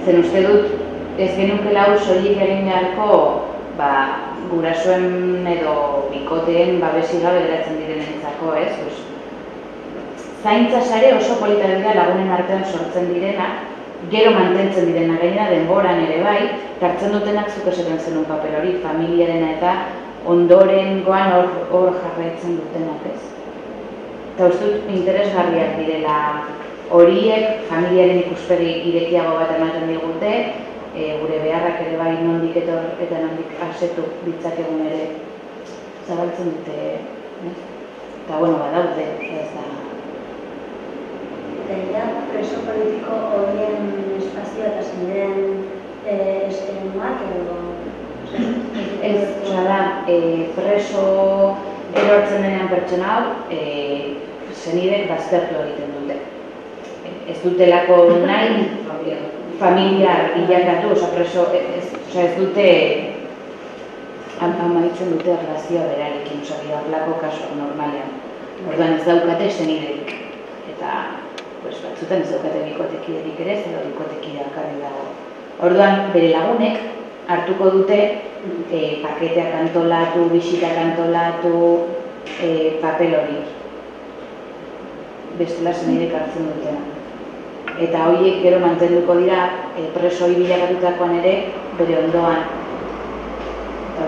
zen uste dut ez genukela soilik egin beharko gurasoen edo bikoteen babesik gabe geratzen direnentzako, ez? Zaintza sare oso politak dira lagunen artean sortzen direnak, gero mantentzen direna gainera denboran ere bai, hartzen dutenak zuk esaten zenun papel hori, familiarena eta ondorengoan hor jarraitzen dutenak, ez? Eta uste dut interesgarriak direla horiek, familiaren ikuspegi irekiago bat ematen digute, gure beharrak ere bai nondik eta nondik asetu ditzakegun ere zabaltzen dute, eta badaude, ez da. Eta preso politiko horien espazioa eta zeniden eskenuak edo? Ez, da, preso erortzen denean pertsona hau, zenidek baztertu egiten dute. Ez dutelako nahi familiar bilakatu, preso, ez dute amaitzen dute relazioa berarekin, bidaplako kaso normalean. Orduan ez daukate zeniderik. Eta batzutan ez daukate bikotekiderik ere, edo bikotekidea karri dago. Orduan, bere lagunek hartuko dute paketeak antolatu, bisitak antolatu, papel hori. Bestela zenidek hartzen dutena. Eta horiek gero mantenduko dira preso hori bilakatutakoan ere bere ondoan.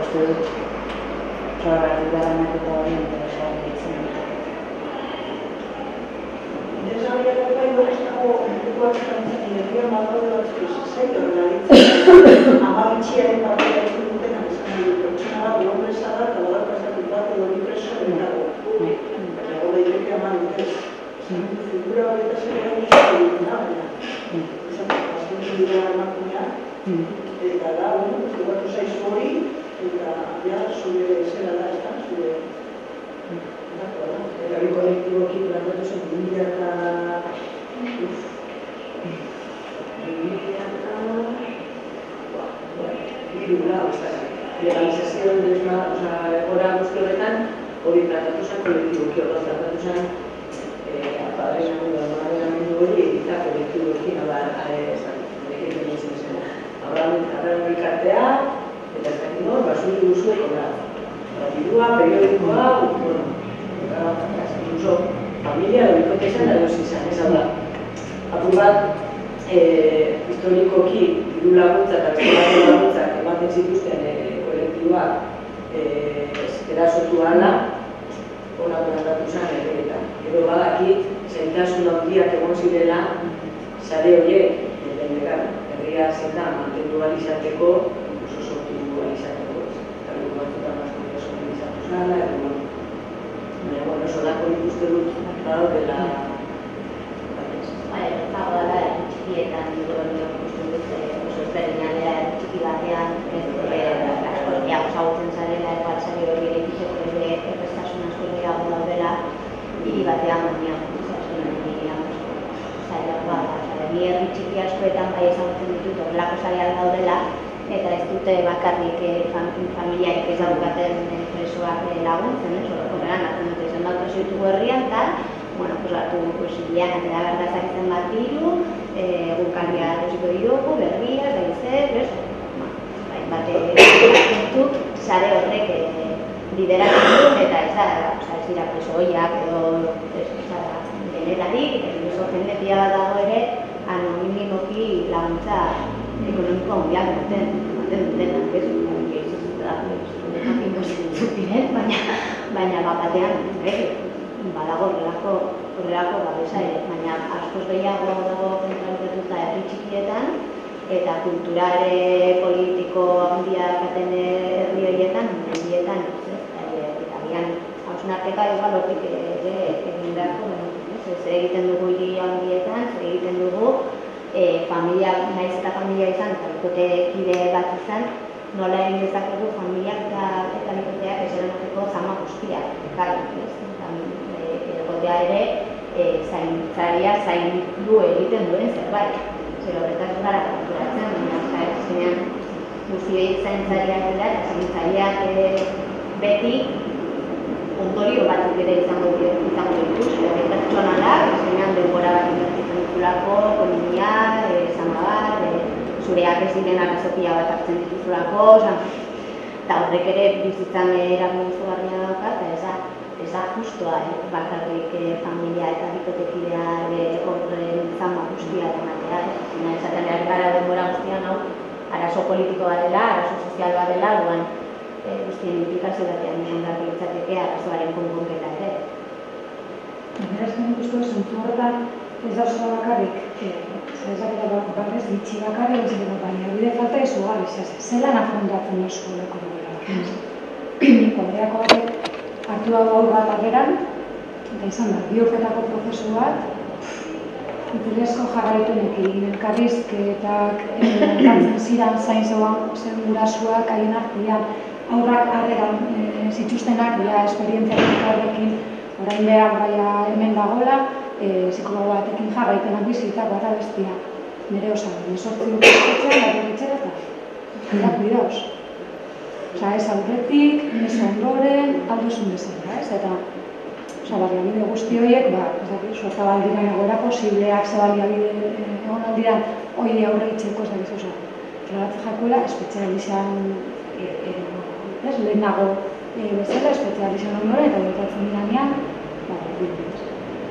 uste dut zoragarri garanak eta hori interesgarri ditzen dut. Interesgarriak bai horreztako entukoak zantzen energian balore batzuk zailo horrela ditzen. Amabitxiaren papera egin dutenak esan dut pertsona bat, hombre zara, eta badar pasatut bat edo bi preso dago. Ego daiteke ama dutez. Figura horretaz ere gain izan dut baina. Izan azken dira emakumea. Eta da, zugatu zaizu hori, eta zure zera da, ez da, zure... Eta bi kolektiboki plantatu zen 2000 legalizazioen egora guzti horretan hori plantatu zen kolektiboki horretaz plantatu zen apadrenamendu hori eta kolektiboki Abraham elkartea eta ez dakit nor, basuri guzueko da. Batidua, periodikoa, incluso familia edo bikotezen edo izan, ez da. Apur bat, historikoki diru laguntza eta bestelako laguntzak ematen zituzten kolektiboak erasotu ahala, hona plantatu zen erregetan. Gero badakit, zailtasun handiak egon zirela, sare horiek, herria zetan mantendu izateko, incluso sortu izateko, eta dugu batzutan bazkoia sortu izatu zala, baina, solako ikuste dut, dela... Zago dela, txikietan, ikusten dut, oso ezberdinalea txiki batean, zagutzen zarela, eta sari hori ere ikiteko errestasun asko gehiago daudela, hiri batean baina, ni herri txiki askoetan bai ezagutzen ditut horrelako sariak daudela, eta ez dute bakarrik familiaik ez daukaten presoak laguntzen, horrean hartzen dute izan bat preso ditugu herrian, eta, hartu bidean atera berdazak izan bat diru, egunkaria erosiko ditugu, berria, gaizer, bat sare horrek lideratzen du, eta ez dira preso hoiak edo denetarik, eta jende pila bat dago ere, anonimikoki laguntza ekonomiko handiak ematen dutenak, ez? Baina batean, badago horrelako babesa ere, baina askoz gehiago dago zentralizatuta herri txikietan, eta kulturare politiko handiak aten herri horietan, eta bian hausnarketa igual hortik ere egin beharko, zer egiten dugu hiri handietan, zer egiten dugu familia, naiz eta familia izan, eta bikotekide bat izan, nola egin dezakegu familiak eta bikoteak esarenoteko zama guztiak, egotea ere zaintzaria zaindu egiten duen zerbait. Zer horretaz gara konturatzen, baina azkenean guztioi zaintzariak dira, eta zaintzariak beti ondorio batzuk ere izango dituz, pertsonalak, azkenean denbora bat inbertitzen ditulako, ekonomia, zama bat, zureak ez diren arazokia bat hartzen dituzulako, eta horrek ere bizitzan eragin izugarria dauka, eta ez da justoa, bakarrik familia eta bikotekidea horren zama guztia ematea, esaten gara denbora guztian hau arazo politikoa dela, arazo sozial bat dela, duan guztien implikazio batean izan behar ditzateke arazoaren konponketa ere. Beraz, ikustu zentzu horretan ez da oso bakarrik, ezaketa batez bitxi bakarrik, ez dira baina bide falta izugarri, zelan afrontatzen da eskolako dugula. Kodreako batek hartu dago aur bat ageran, eta izan da, 2 urtetako prozesu bat, italiasko jarraitunekin, elkarrizketak, kantzen ziren zain zen gurasuak haien artean, aurrak harregan zituztenak, esperientziak horrekin, orain behar baina hemen dagoela, psikologo batekin jarraitenak bizitzak bat abestia. Nire osan, 18 urtetxean, bat eta bidauz. Ez aurretik, ez ondoren, alduzun bezala, ez? Eta, baliabide guzti horiek, suerta baldiran egoera posibleak, ze baliabide egon aldiran, hori aurre itxeko, ez dakiz, klaratzen jakuela, espezializan, lehenago bezala, espezializan ondoren, eta horretatzen diranean,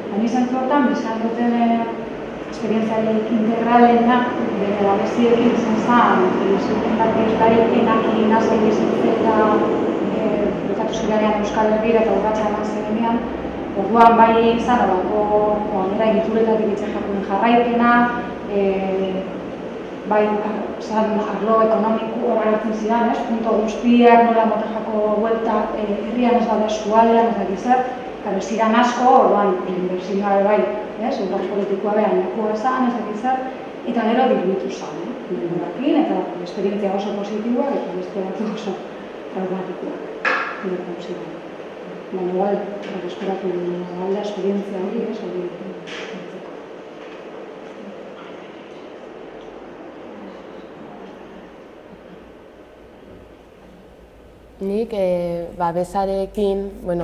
baina izan zuertan, bizan duten esperientziarik integralena, bere babesiekin izan zen, zuten bat bizlari enakin azken bizitzeta bertatu zirenean Euskal Herrira eta urratxa eman zirenean, orduan bai izan olako gainera egituretatik itxasakunen jarraipena, bai zan arlo ekonomiko horretzen zidan, punto guztiak nola motajako buelta herrian ez da eskualdean ez dakiz zer, Karo, ez ziren asko, orduan, inbertsioa bai, urratz politikoa behar nekua esan, ez dakiz zer, eta gero diruditu zen, eta esperientzia oso positiboak eta beste batzu oso traumatikoak. Baina igual, eskuratu alda esperientzia hori, hori entzeko. Nik babesarekin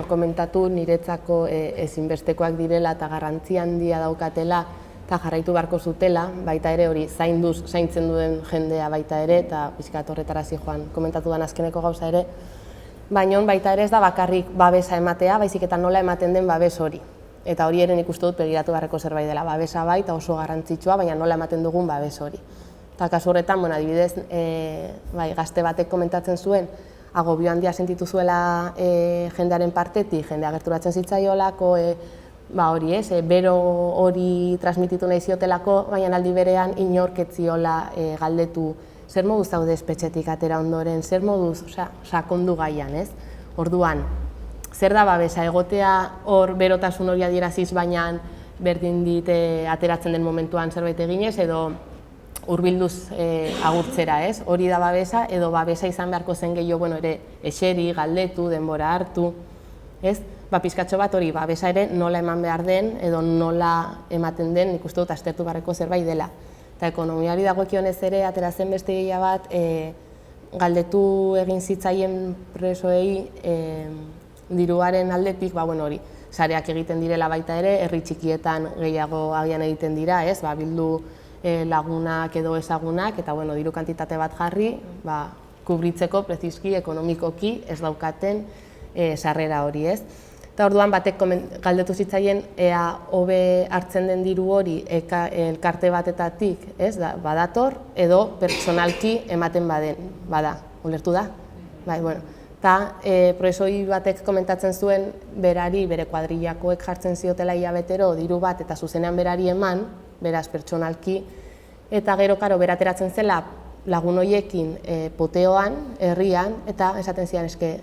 komentatu niretzako ezinbestekoak direla eta garrantzi handia daukatela eta jarraitu beharko zutela, baita ere hori zaintzen duen jendea baita ere, eta pixkat horretara zijoan komentatu den azkeneko gauza ere, baina baita ere ez da bakarrik babesa ematea, baizik eta nola ematen den babes hori. Eta hori ere nik uste dut begiratu beharreko zerbait dela, babesa bai eta oso garrantzitsua, baina nola ematen dugun babes hori. Eta kasu horretan, adibidez, gazte batek komentatzen zuen, agobio handia sentitu zuela jendearen partetik, jendea gerturatzen zitzaiolako, hori ez, bero hori transmititu nahi ziotelako, baina aldi berean inorketziola galdetu zer moduz zaude espetxetik atera ondoren, zer moduz sakondu gaian, ez? Orduan, zer da babesa, egotea hor berotasun hori adieraziz baina berdin dit ateratzen den momentuan zerbait eginez, edo hurbilduz agurtzera, ez? Hori da babesa, edo babesa izan beharko zen gehiago, ere eseri, galdetu, denbora hartu, ez? Pizkatxo bat hori, babesa ere nola eman behar den, edo nola ematen den, nik uste dut aztertu beharreko zerbait dela. Eta ekonomiari dagokionez ere, ateratzen beste gehiago bat, galdetu egin zitzaien presoei diruaren aldetik, hori, sareak egiten direla baita ere, herri txikietan gehiago agian egiten dira, ez? Bildu lagunak edo ezagunak, eta diru kantitate bat jarri, kubritzeko, prezizki, ekonomikoki ez daukaten sarrera hori, ez? Eta orduan batek galdetu zitzaien ea hobe hartzen den diru hori elkarte batetatik, ez, badator, edo pertsonalki ematen bada, ulertu da? Eta presoi batek komentatzen zuen berari, bere kuadrillakoek jartzen ziotela hilabetero diru bat eta zuzenean berari eman, beraz pertsonalki, eta gero karo berateratzen zela lagun horiekin poteoan, herrian, eta esaten zian eske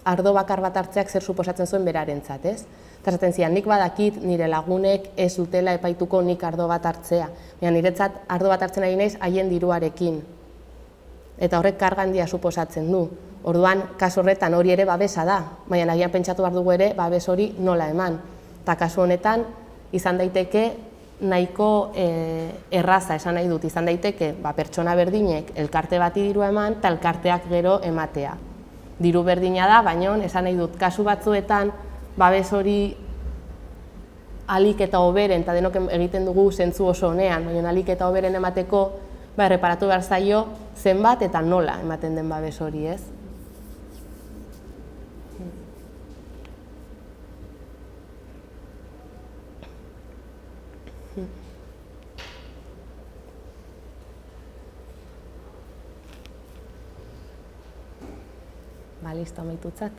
ardo bakar bat hartzeak zer suposatzen zuen berarentzat, ez? Eta esaten zian, nik badakit nire lagunek ez dutela epaituko nik ardo bat hartzea. Niretzat ardo bat hartzen ari naiz haien diruarekin. Eta horrek karga handia suposatzen du. Orduan, kasu horretan hori ere babesa da, baina agian pentsatu behar dugu ere babes hori nola eman. Eta kasu honetan, izan daiteke nahiko erraza esan nahi dut, izan daiteke pertsona berdinek elkarte bati dirua eman eta elkarteak gero ematea. Diru berdina da, baina esan nahi dut, kasu batzuetan babes hori alik eta hoberen, eta denok egiten dugu zentzu oso honean, baina alik eta hoberen emateko erreparatu behar zaio zenbat eta nola ematen den babes hori, ez? Listo, amaitutzat.